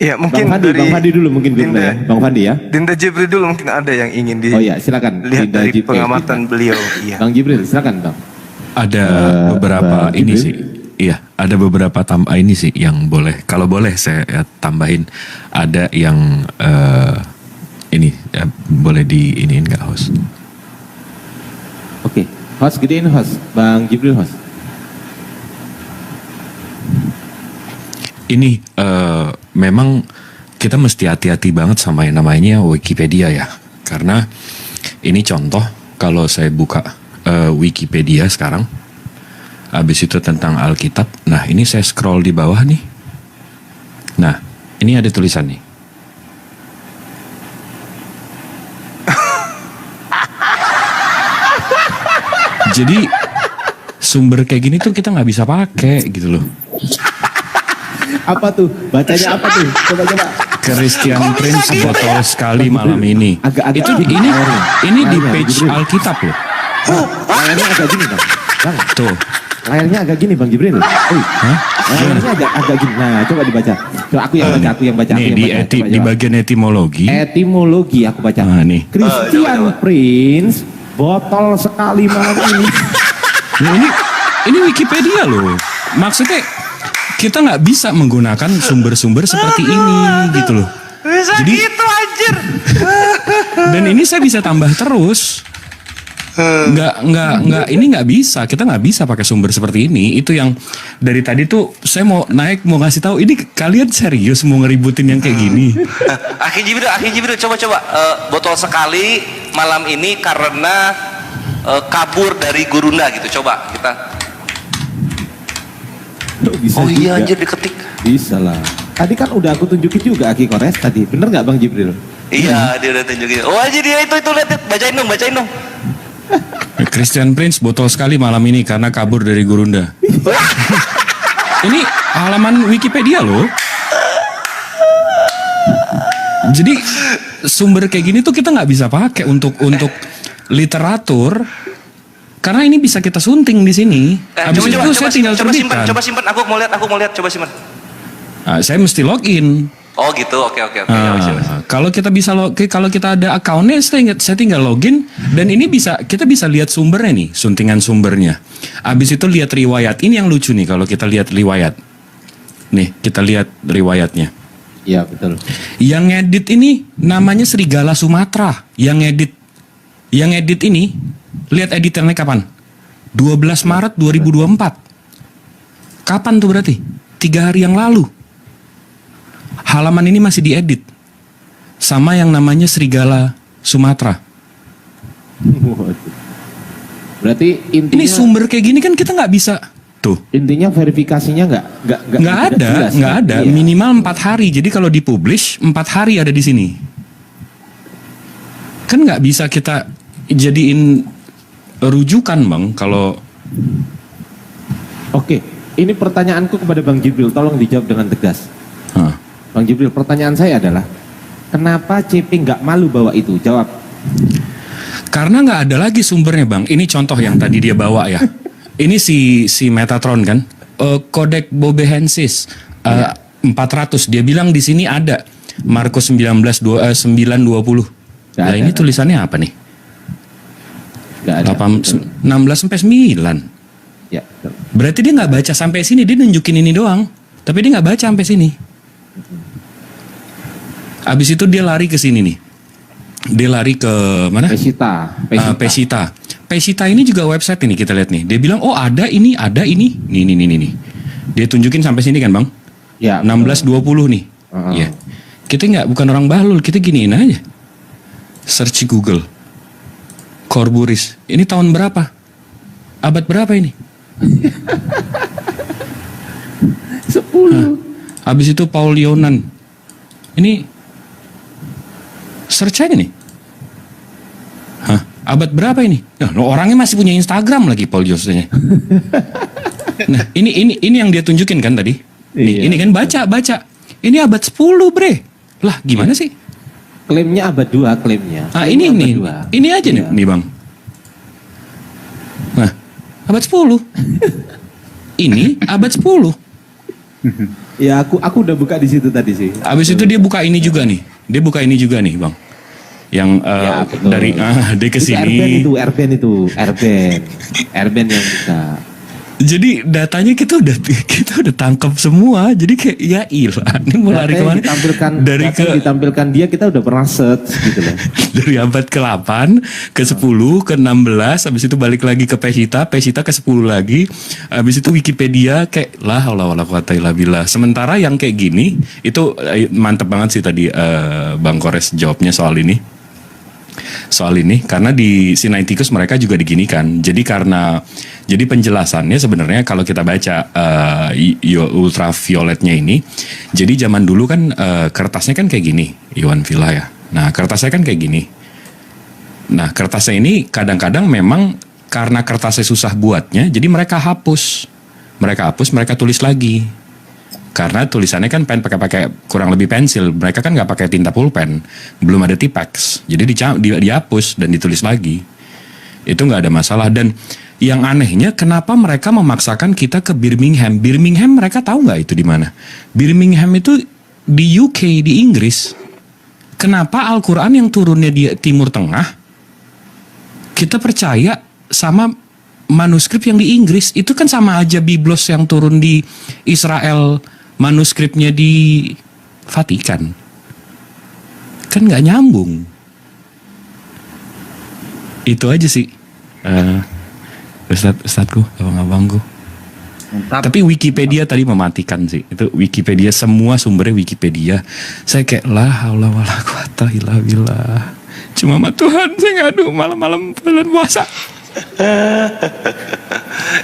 Ya, mungkin Bang Fandi dulu mungkin Gurunda ya. Bang Fandi ya. Dinda Jibril dulu mungkin ada yang ingin Oh ya, silakan. lihat dari pengamatan beliau. Iya. Bang Jibril, silakan Bang. Ada beberapa ini sih. Iya, ada beberapa tambah ini sih yang boleh. Kalau boleh saya tambahin. Ada yang ini boleh diiniin nggak, host? Oke, host gedein host. Bang Jibril host. ini memang kita mesti hati-hati banget sama yang namanya Wikipedia ya. Karena ini contoh kalau saya buka Wikipedia sekarang, habis itu tentang Alkitab. Nah ini saya scroll di bawah nih. Nah ini ada tulisan nih. Jadi sumber kayak gini tuh kita nggak bisa pakai gitu loh. Apa tuh? Bacanya apa tuh? Coba. Christian Prince botol sekali malam ini. Agak-agak Itu gini airnya. ini di Airnya, page Jibril. Alkitab loh. Layarnya agak gini bang. Bang, Tuh. layarnya agak gini bang Jibril. Hah? Layarnya agak gini. Nah, coba dibaca. Coba aku yang baca. Nih di bagian etimologi. Etimologi aku baca. Nah, nih. Christian Prince botol sekali malam ini. Nah, ini Wikipedia loh. Maksudnya kita nggak bisa menggunakan sumber-sumber seperti ini gitu loh. Jadi Gitu anjir. dan ini saya bisa tambah terus. Nggak ini nggak bisa. Kita nggak bisa pakai sumber seperti ini. Itu yang dari tadi tuh saya mau ngasih tahu ini kalian serius mau ngeributin yang kayak gini. Akhi Jibril coba botol sekali malam ini karena kabur dari gurunda gitu. Coba kita. Bisa Oh iya juga. anjir diketik. Bisa lah. Tadi kan udah aku tunjukin juga Aki Kores tadi. Bener nggak Bang Jibril? Iya dia udah tunjukin. Oh anjir dia itu lihat bacain dong. Christian Prince botol sekali malam ini karena kabur dari gurunda. Ini halaman Wikipedia loh. Jadi sumber kayak gini tuh kita nggak bisa pakai untuk literatur karena ini bisa kita sunting di sini. Habis itu saya tinggal terbitkan. Coba simpan. Aku mau lihat. Coba simpan. Nah, saya mesti login. Oh gitu. Oke. Kalau kita bisa kalau kita ada akunnya, saya tinggal login dan ini kita bisa lihat sumbernya nih, suntingan sumbernya. Habis itu lihat riwayat. Ini yang lucu nih kalau kita lihat riwayat. Nih kita lihat riwayatnya. Iya betul. Yang ngedit ini namanya Serigala Sumatera. Yang edit ini, lihat editannya kapan? 12 Maret 2024. Kapan tuh berarti? 3 hari yang lalu. Halaman ini masih diedit. Sama yang namanya Serigala Sumatera. Berarti intinya Ini sumber kayak gini kan kita nggak bisa. Tuh. intinya verifikasinya Nggak ada. Iya. Minimal 4 hari. Jadi kalau dipublish 4 hari ada di sini. Kan nggak bisa kita jadiin rujukan bang kalau. Oke, ini pertanyaanku kepada Bang Jibril, tolong dijawab dengan tegas. Bang Jibril, pertanyaan saya adalah kenapa CP nggak malu bawa itu? Jawab. Karena nggak ada lagi sumbernya bang. Ini contoh yang tadi dia bawa ya. Ini si Metatron kan, Codex Bobehensis 400. Dia bilang di sini ada Markus 9:20. Nah ini tulisannya apa nih? Nggak ada. 16 sampai 9. Ya. Berarti dia nggak baca sampai sini. Dia nunjukin ini doang. Tapi dia nggak baca sampai sini. Abis itu dia lari ke sini nih. Dia lari ke mana? Pesita. Pesita ini juga website ini kita lihat nih. Dia bilang, oh ada ini. Nih. Dia tunjukin sampai sini kan bang? Ya. 16:20 nih. Ya. Kita bukan orang bahlul, kita giniin aja. Search Google. Corburis. Ini tahun berapa? Abad berapa ini? 10. Habis itu Paul Yonan. Ini search aja nih. Abad berapa ini? Nah, orangnya masih punya Instagram lagi Paul Yonan. Nah, ini yang dia tunjukin kan tadi. Nih, ini kan baca. Ini abad 10, bre. Lah, gimana sih? Klaimnya abad 2 klaimnya. Ini nih. Ini aja nih, Bang. Nah, abad 10. Ini abad 10. Ya, aku udah buka di situ tadi sih. Habis itu dia buka ini juga nih. Bang. Yang dari dia ke sini. Airben yang buka. Jadi datanya kita udah tangkap semua. Jadi kayak ya ilah, ini mau lari Data yang kemana? ditampilkan, Dari data yang ditampilkan dia kita udah pernah search gitu loh. dari abad ke-8 ke 10 ke 16, habis itu balik lagi ke Pesita ke 10 lagi, habis itu Wikipedia kayak lah Allah wala quwata illa billah. Sementara yang kayak gini itu mantep banget sih tadi Bang Kores jawabnya soal ini karena di Sinaiticus mereka juga diginikan. Jadi penjelasannya sebenarnya kalau kita baca ultravioletnya ini, jadi zaman dulu kan kertasnya kan kayak gini, Iwan Villa ya. Nah kertasnya kan kayak gini. Nah kertasnya ini kadang-kadang memang karena kertasnya susah buatnya, jadi mereka hapus, mereka tulis lagi. Karena tulisannya kan pakai kurang lebih pensil, mereka kan nggak pakai tinta pulpen, belum ada Tipex, jadi dihapus dan ditulis lagi. Itu nggak ada masalah. Dan yang anehnya kenapa mereka memaksakan kita ke Birmingham? Birmingham mereka tahu nggak itu di mana? Birmingham itu di UK, di Inggris. Kenapa Al-Quran yang turunnya di Timur Tengah kita percaya sama manuskrip yang di Inggris? Itu kan sama aja Biblos yang turun di Israel, manuskripnya di Vatikan. Kan nggak nyambung. Itu aja sih. Ustadku, abang-abangku. Tapi Wikipedia tadi mematikan sih. Itu Wikipedia, semua sumbernya Wikipedia. Saya kayak la haula wala quwata illa billah. Cuma sama Tuhan saya ngadu malam-malam bulan puasa.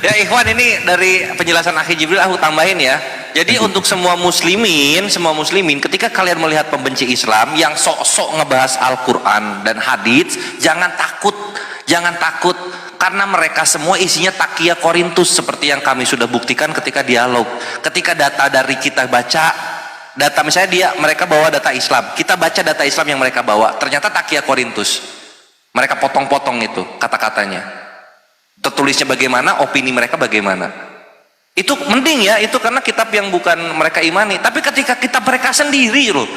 Ya Ikhwan, ini dari penjelasan Akhi Jibril aku tambahin ya. Jadi untuk semua muslimin ketika kalian melihat pembenci Islam yang sok-sok ngebahas Al-Quran dan hadits, jangan takut karena mereka semua isinya takia Korintus seperti yang kami sudah buktikan ketika dialog. Ketika data dari kita baca data, misalnya mereka bawa data Islam, kita baca data Islam yang mereka bawa, ternyata takia Korintus. Mereka potong-potong itu kata-katanya. Tertulisnya bagaimana, opini mereka bagaimana. Itu mending ya, itu karena kitab yang bukan mereka imani. Tapi ketika kita mereka sendiri loh,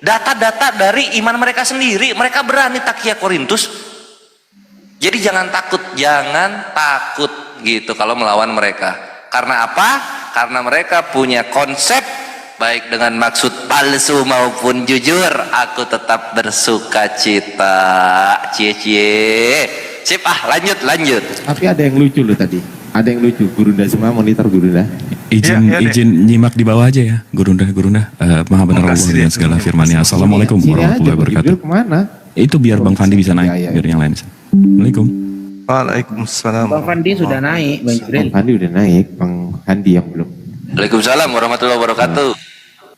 data-data dari iman mereka sendiri, mereka berani takia Korintus. Jadi jangan takut gitu kalau melawan mereka. Karena apa? Karena mereka punya konsep, baik dengan maksud palsu maupun jujur, aku tetap bersuka cita. Cie. Sip, lanjut. Tapi ada yang lucu loh tadi. Ada yang lucu, Gurunda semua monitor Gurunda. Izin nyimak di bawah aja ya, Gurunda. Maha benar Allah dengan segala firman-Nya. Assalamualaikum warahmatullahi wabarakatuh. Kemana? Itu biar Bang Fandi bisa naik, biar yang lain bisa. Assalamualaikum. Waalaikumsalam. Bang Fandi sudah naik, Bang Jibril. Bang Fandi udah naik, Bang Fandi yang belum. Waalaikumsalam warahmatullahi wabarakatuh.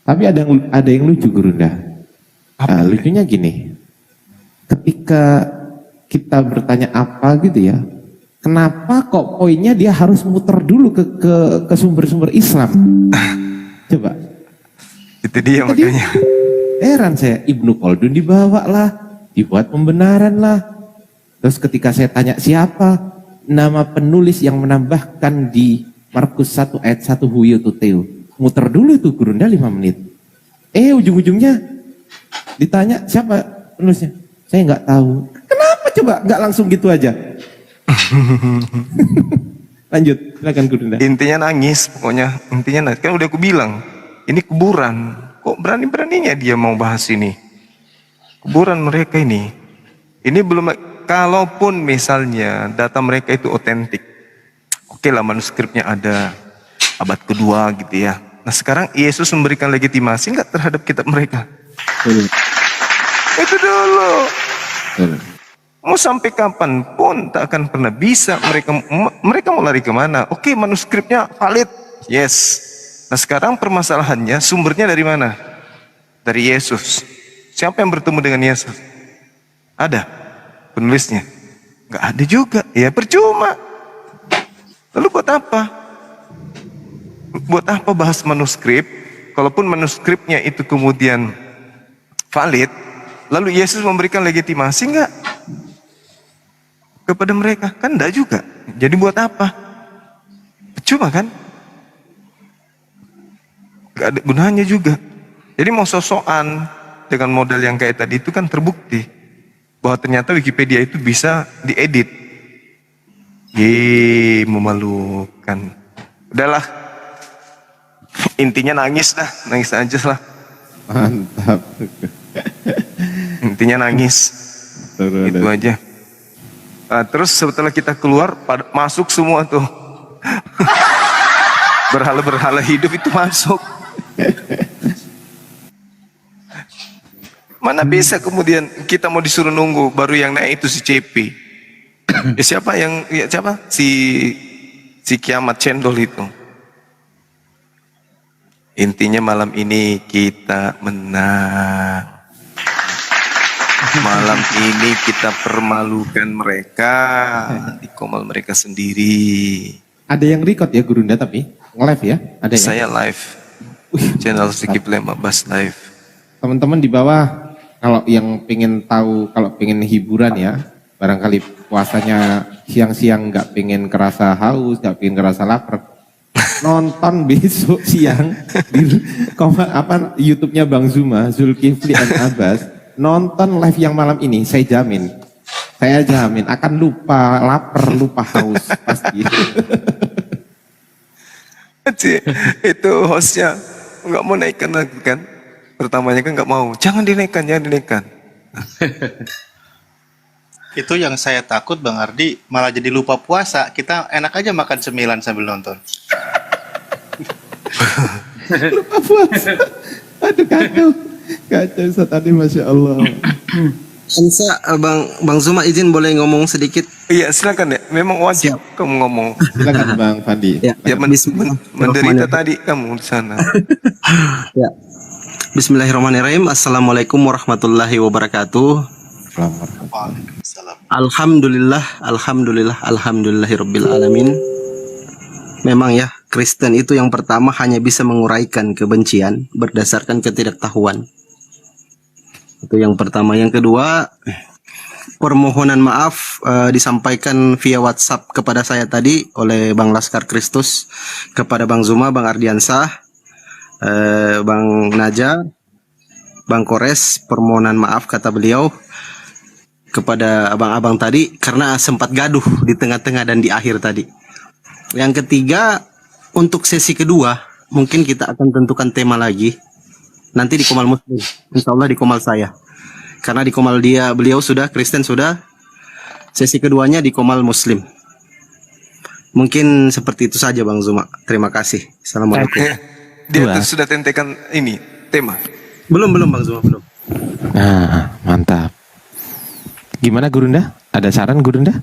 Tapi ada yang lucu, Gurunda. Lucunya gini, ketika kita bertanya apa gitu ya, kenapa kok poinnya dia harus muter dulu ke sumber-sumber Islam? Coba. Itu dia makanya. Heran saya, Ibnu Khaldun dibawa lah, dibuat pembenaran lah. Terus ketika saya tanya siapa nama penulis yang menambahkan di Markus 1 ayat 1 huyo tuteu, muter dulu itu Gurunda 5 menit. Ujung-ujungnya ditanya siapa penulisnya, saya nggak tahu. Kenapa coba nggak langsung gitu aja? Lanjut, silakan Gurunda. Intinya nangis, pokoknya intinya nangis. Kan udah aku bilang, ini kuburan. Kok berani-beraninya dia mau bahas ini? Kuburan mereka ini. Ini belum, kalaupun misalnya data mereka itu otentik, oke lah manuskripnya ada abad kedua gitu ya. Nah sekarang Yesus memberikan legitimasi nggak terhadap kitab mereka? Itu dulu. Mau sampai kapan pun tak akan pernah bisa mereka mau lari kemana? Oke, manuskripnya valid, yes. Nah sekarang permasalahannya sumbernya dari mana? Dari Yesus. Siapa yang bertemu dengan Yesus? Ada penulisnya? Nggak ada juga. Ya percuma. Lalu buat apa? Buat apa bahas manuskrip? Kalaupun manuskripnya itu kemudian valid, lalu Yesus memberikan legitimasi nggak kepada mereka? Kan enggak juga. Jadi buat apa? Cuma kan? Gak ada gunanya juga. Jadi mau sosokan dengan model yang kayak tadi itu kan terbukti bahwa ternyata Wikipedia itu bisa diedit. Memalukan. Udahlah. Intinya nangis dah, nangis aja lah. Mantap. Intinya nangis. Itu aja. Nah, terus setelah kita keluar, masuk semua tuh. Berhala-berhala hidup itu masuk. Mana bisa kemudian kita mau disuruh nunggu, baru yang naik itu si CP. Siapa? Si kiamat cendol itu. Intinya malam ini kita menang. Malam ini kita permalukan mereka di komal mereka sendiri. Ada yang record ya Gurunda tapi nge-live ya? Ada ya? Saya live. Channel Zulkifli Abbas live. Teman-teman di bawah kalau yang pengen tahu, kalau pengen hiburan ya, barangkali puasanya siang-siang nggak pengen kerasa haus, nggak pengen kerasa lapar, nonton besok siang di YouTube-nya Bang Zuma, Zulkifli Abbas. Nonton live yang malam ini, saya jamin akan lupa lapar, lupa haus pasti. Itu hostnya nggak mau naikkan lagi kan? Pertamanya kan nggak mau, jangan dinaikkan. Itu yang saya takut Bang Ardi, malah jadi lupa puasa. Kita enak aja makan cemilan sambil nonton. Lupa puasa. Aduh kacau tadi, Masya Allah. Ansa, Bang Zuma izin boleh ngomong sedikit? Iya silakan ya, memang wajib kamu ngomong. Silakan Bang Fandi. Ya, menderita tadi kamu di sana. Ya. Bismillahirrahmanirrahim. Assalamualaikum warahmatullahi wabarakatuh. Alhamdulillahirabbil alamin. Memang ya, Kristen itu yang pertama hanya bisa menguraikan kebencian berdasarkan ketidaktahuan. Itu yang pertama. Yang kedua, permohonan maaf disampaikan via WhatsApp kepada saya tadi oleh Bang Laskar Kristus, kepada Bang Zuma, Bang Ardiansah, Bang Naja, Bang Kores. Permohonan maaf kata beliau kepada abang-abang tadi karena sempat gaduh di tengah-tengah dan di akhir tadi. Yang ketiga, untuk sesi kedua mungkin kita akan tentukan tema lagi nanti di Komal Muslim, insya Allah di Komal saya, karena di Komal beliau sudah Kristen sudah. Sesi keduanya di Komal Muslim. Mungkin seperti itu saja Bang Zuma. Terima kasih. Assalamualaikum. Dia sudah tentekan ini tema. Belum Bang Zuma, belum. Nah, mantap. Gimana Gurunda? Ada saran Gurunda?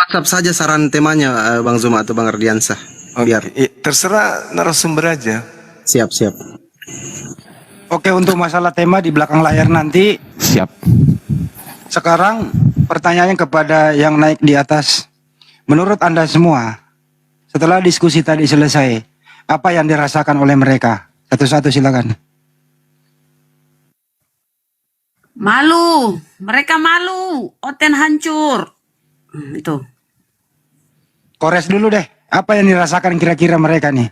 WhatsApp saja saran temanya Bang Zuma atau Bang Ardiansah. Biar terserah narasumber aja. Siap. Oke, untuk masalah tema di belakang layar nanti. Siap. Sekarang pertanyaannya kepada yang naik di atas. Menurut Anda semua, setelah diskusi tadi selesai, apa yang dirasakan oleh mereka? Satu-satu silakan. Malu, mereka malu, Oten hancur. Itu. Kores dulu deh. Apa yang dirasakan kira-kira mereka nih?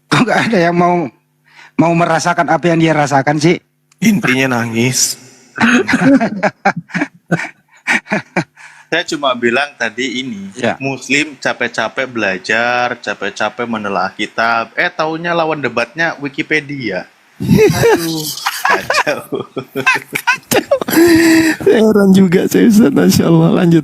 Kok nggak ada yang mau merasakan apa yang dia rasakan sih? Intinya nangis. Saya cuma bilang tadi ini, Muslim capek-capek belajar, capek-capap menelaah kitab, taunya lawan debatnya Wikipedia. Aduh, kacau. Heran juga saya Ustaz, Masya Allah. Lanjut.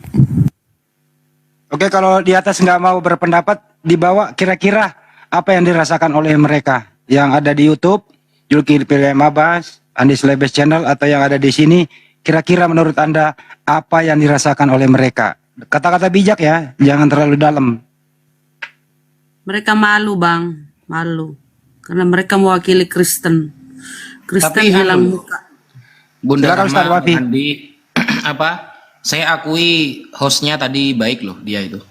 Oke, kalau di atas nggak mau berpendapat, di bawah kira-kira apa yang dirasakan oleh mereka yang ada di YouTube, Zulkifli Abbas, Andis Lebes Channel, atau yang ada di sini, kira-kira menurut Anda apa yang dirasakan oleh mereka? Kata-kata bijak ya, jangan terlalu dalam. Mereka malu Bang, malu. Karena mereka mewakili Kristen. Kristen hilang muka. Bunda Ustaz Rahma, Wafi. Andi, saya akui hostnya tadi baik loh dia itu.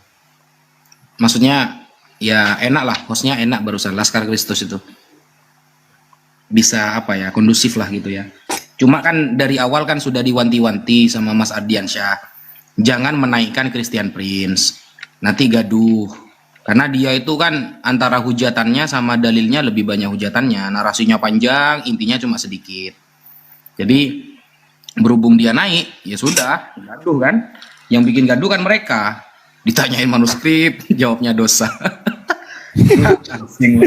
Maksudnya ya enak lah, hostnya enak barusan Laskar Kristus itu. Bisa kondusif lah gitu ya. Cuma kan dari awal kan sudah diwanti-wanti sama Mas Ardiansyah, jangan menaikkan Christian Prince, nanti gaduh. Karena dia itu kan antara hujatannya sama dalilnya lebih banyak hujatannya, narasinya panjang, intinya cuma sedikit. Jadi Berhubung dia naik, ya sudah, gaduh kan. Yang bikin gaduh kan mereka. Ditanyain manuskrip, jawabnya dosa. Anjing.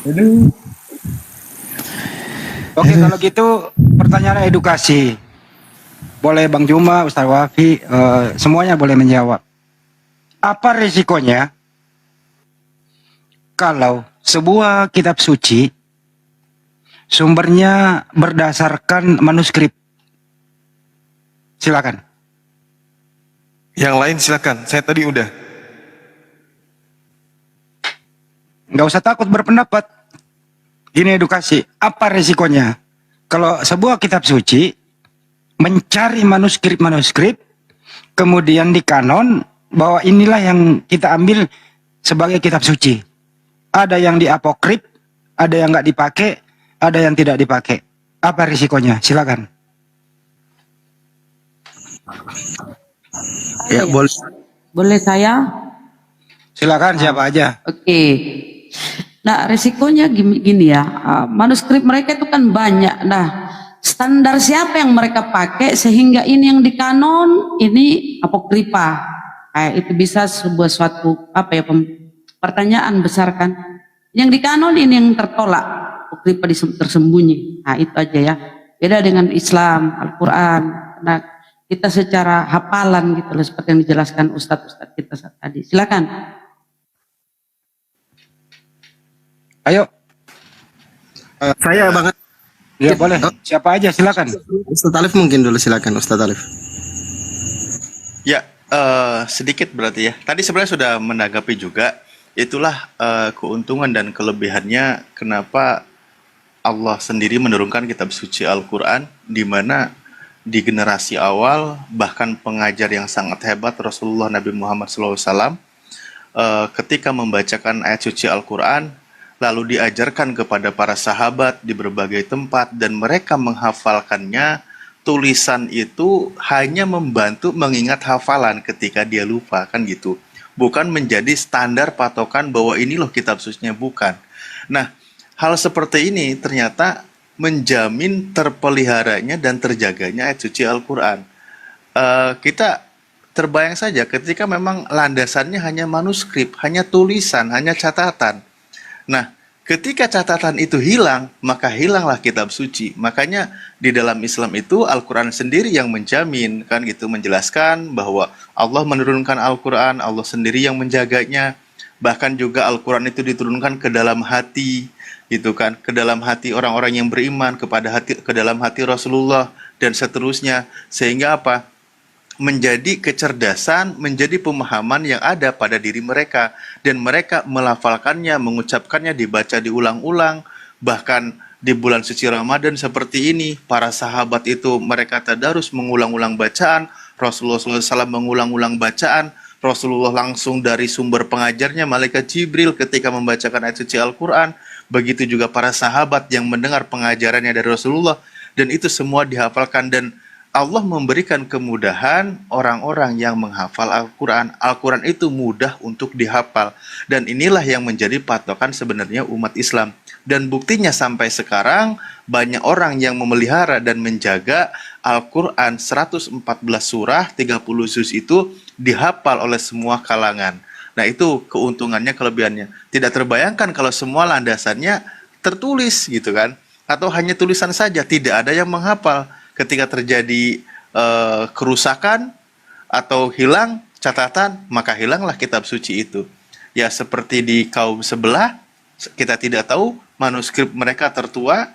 Aduh. Oke, kalau gitu pertanyaan edukasi. Boleh Bang Juma, Ustaz Wafi, semuanya boleh menjawab. Apa risikonya kalau sebuah kitab suci sumbernya berdasarkan manuskrip? Silakan. Yang lain silakan. Saya tadi udah. Nggak usah takut berpendapat. Ini edukasi. Apa risikonya kalau sebuah kitab suci mencari manuskrip-manuskrip, kemudian dikanon bahwa inilah yang kita ambil sebagai kitab suci. Ada yang diapokrip, ada yang nggak dipakai, ada yang tidak dipakai. Apa risikonya? Silakan. Ya, boleh. Boleh saya? Silakan siapa aja. Oke. Nah, risikonya gini ya. Manuskrip mereka itu kan banyak. Nah, standar siapa yang mereka pakai sehingga ini yang dikanon, ini apokripa. Itu bisa sebuah suatu pertanyaan besar kan. Yang dikanon ini yang tertolak, apokripa tersembunyi. Nah, itu aja ya. Beda dengan Islam, Al-Quran. Nah, kita secara hafalan gitu loh, seperti yang dijelaskan Ustadz kita tadi. Silakan. Ayo. Saya banget. Ya boleh. Siapa aja silakan. Ustaz Alif mungkin dulu, silakan Ustaz Alif. Ya, sedikit berarti ya. Tadi sebenarnya sudah menanggapi juga. Itulah keuntungan dan kelebihannya kenapa Allah sendiri menurunkan kitab suci Al-Quran, di mana di generasi awal bahkan pengajar yang sangat hebat Rasulullah Nabi Muhammad SAW ketika membacakan ayat suci Al-Quran lalu diajarkan kepada para sahabat di berbagai tempat dan mereka menghafalkannya. Tulisan itu hanya membantu mengingat hafalan ketika dia lupa, kan gitu, bukan menjadi standar patokan bahwa ini loh kitab sucinya, bukan. Nah, hal seperti ini ternyata menjamin terpeliharanya dan terjaganya ayat suci Al-Quran. Kita terbayang saja ketika memang landasannya hanya manuskrip, hanya tulisan, hanya catatan. Nah, ketika catatan itu hilang, maka hilanglah kitab suci. Makanya di dalam Islam itu Al-Quran sendiri yang menjamin, kan gitu, menjelaskan bahwa Allah menurunkan Al-Quran, Allah sendiri yang menjaganya. Bahkan juga Al-Quran itu diturunkan ke dalam hati, gitu kan, ke dalam hati orang-orang yang beriman, ke dalam hati Rasulullah dan seterusnya, sehingga apa? Menjadi kecerdasan, menjadi pemahaman yang ada pada diri mereka, dan mereka melafalkannya, mengucapkannya, dibaca diulang-ulang. Bahkan di bulan suci Ramadan seperti ini, para sahabat itu mereka tadarus mengulang-ulang bacaan, Rasulullah SAW mengulang-ulang bacaan, Rasulullah langsung dari sumber pengajarnya malaikat Jibril ketika membacakan ayat suci Al-Quran. Begitu juga para sahabat yang mendengar pengajarannya dari Rasulullah, dan itu semua dihafalkan. Dan Allah memberikan kemudahan orang-orang yang menghafal Al-Quran. Al-Quran itu mudah untuk dihafal. Dan inilah yang menjadi patokan sebenarnya umat Islam. Dan buktinya sampai sekarang banyak orang yang memelihara dan menjaga Al-Quran 114 surah, 30 juz itu dihafal oleh semua kalangan. Nah, itu keuntungannya, kelebihannya. Tidak terbayangkan kalau semua landasannya tertulis gitu kan. Atau hanya tulisan saja, tidak ada yang menghafal. Ketika terjadi kerusakan atau hilang catatan, maka hilanglah kitab suci itu. Ya, seperti di kaum sebelah, kita tidak tahu manuskrip mereka tertua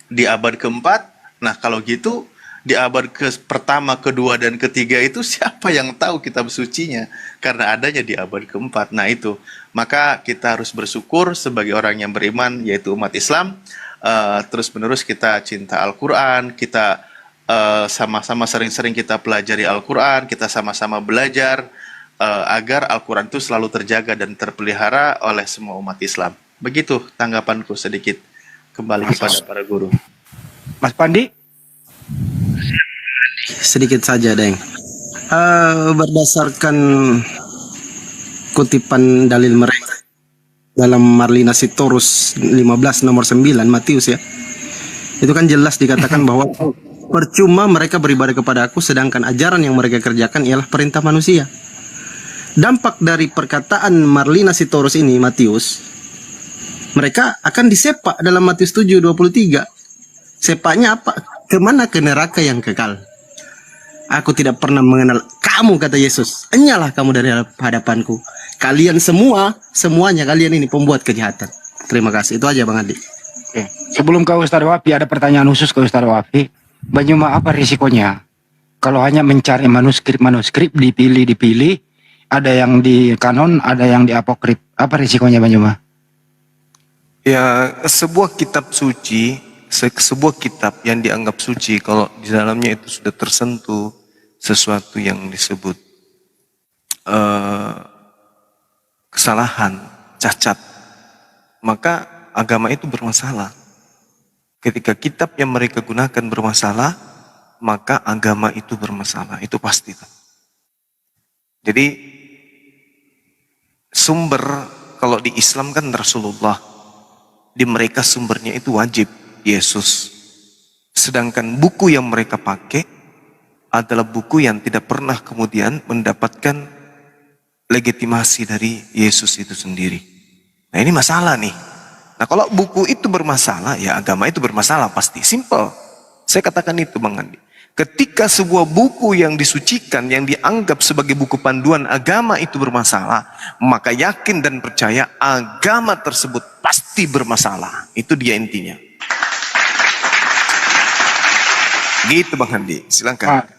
di abad keempat. Nah, kalau gitu di abad pertama, kedua, dan ketiga itu siapa yang tahu kitab sucinya? Karena adanya di abad keempat. Nah, itu. Maka kita harus bersyukur sebagai orang yang beriman, yaitu umat Islam. Terus-menerus kita cinta Al-Quran, kita sama-sama sering-sering kita pelajari Al-Quran, kita sama-sama belajar agar Al-Quran itu selalu terjaga dan terpelihara oleh semua umat Islam. Begitu tanggapanku sedikit kembali kepada para guru. Mas Pandi? Sedikit saja, Deng. Berdasarkan kutipan dalil mereka dalam Marlina Sitorus 15 nomor 9 Matius ya, Itu kan jelas dikatakan bahwa percuma mereka beribadah kepada aku sedangkan ajaran yang mereka kerjakan ialah perintah manusia. Dampak dari perkataan Marlina Sitorus ini, Matius, mereka akan disepak dalam Matius 7:23. Sepaknya apa? Kemana? Ke neraka yang kekal. Aku tidak pernah mengenal kamu, kata Yesus. Enyalah kamu dari hadapanku. Kalian semuanya kalian ini pembuat kejahatan. Terima kasih. Itu aja Bang Adi. Oke. Sebelum ke Ustaz Wafi, ada pertanyaan khusus ke Ustaz Wafi. Banyuma, apa risikonya kalau hanya mencari manuskrip dipilih, ada yang di kanon, ada yang di apokrif? Apa risikonya Banyuma? Ya, sebuah kitab suci, sebuah kitab yang dianggap suci kalau di dalamnya itu sudah tersentuh sesuatu yang disebut kesalahan, cacat, maka agama itu bermasalah. Ketika kitab yang mereka gunakan bermasalah, maka agama itu bermasalah, itu pasti. Jadi sumber kalau di Islam kan Rasulullah, di mereka sumbernya itu wajib Yesus. Sedangkan buku yang mereka pakai adalah buku yang tidak pernah kemudian mendapatkan legitimasi dari Yesus itu sendiri. Nah ini masalah nih. Nah kalau buku itu bermasalah, ya agama itu bermasalah pasti. Simple. Saya katakan itu Bang Andi. Ketika sebuah buku yang disucikan, yang dianggap sebagai buku panduan agama itu bermasalah, maka yakin dan percaya agama tersebut pasti bermasalah. Itu dia intinya. Gitu Bang Andi, silakan.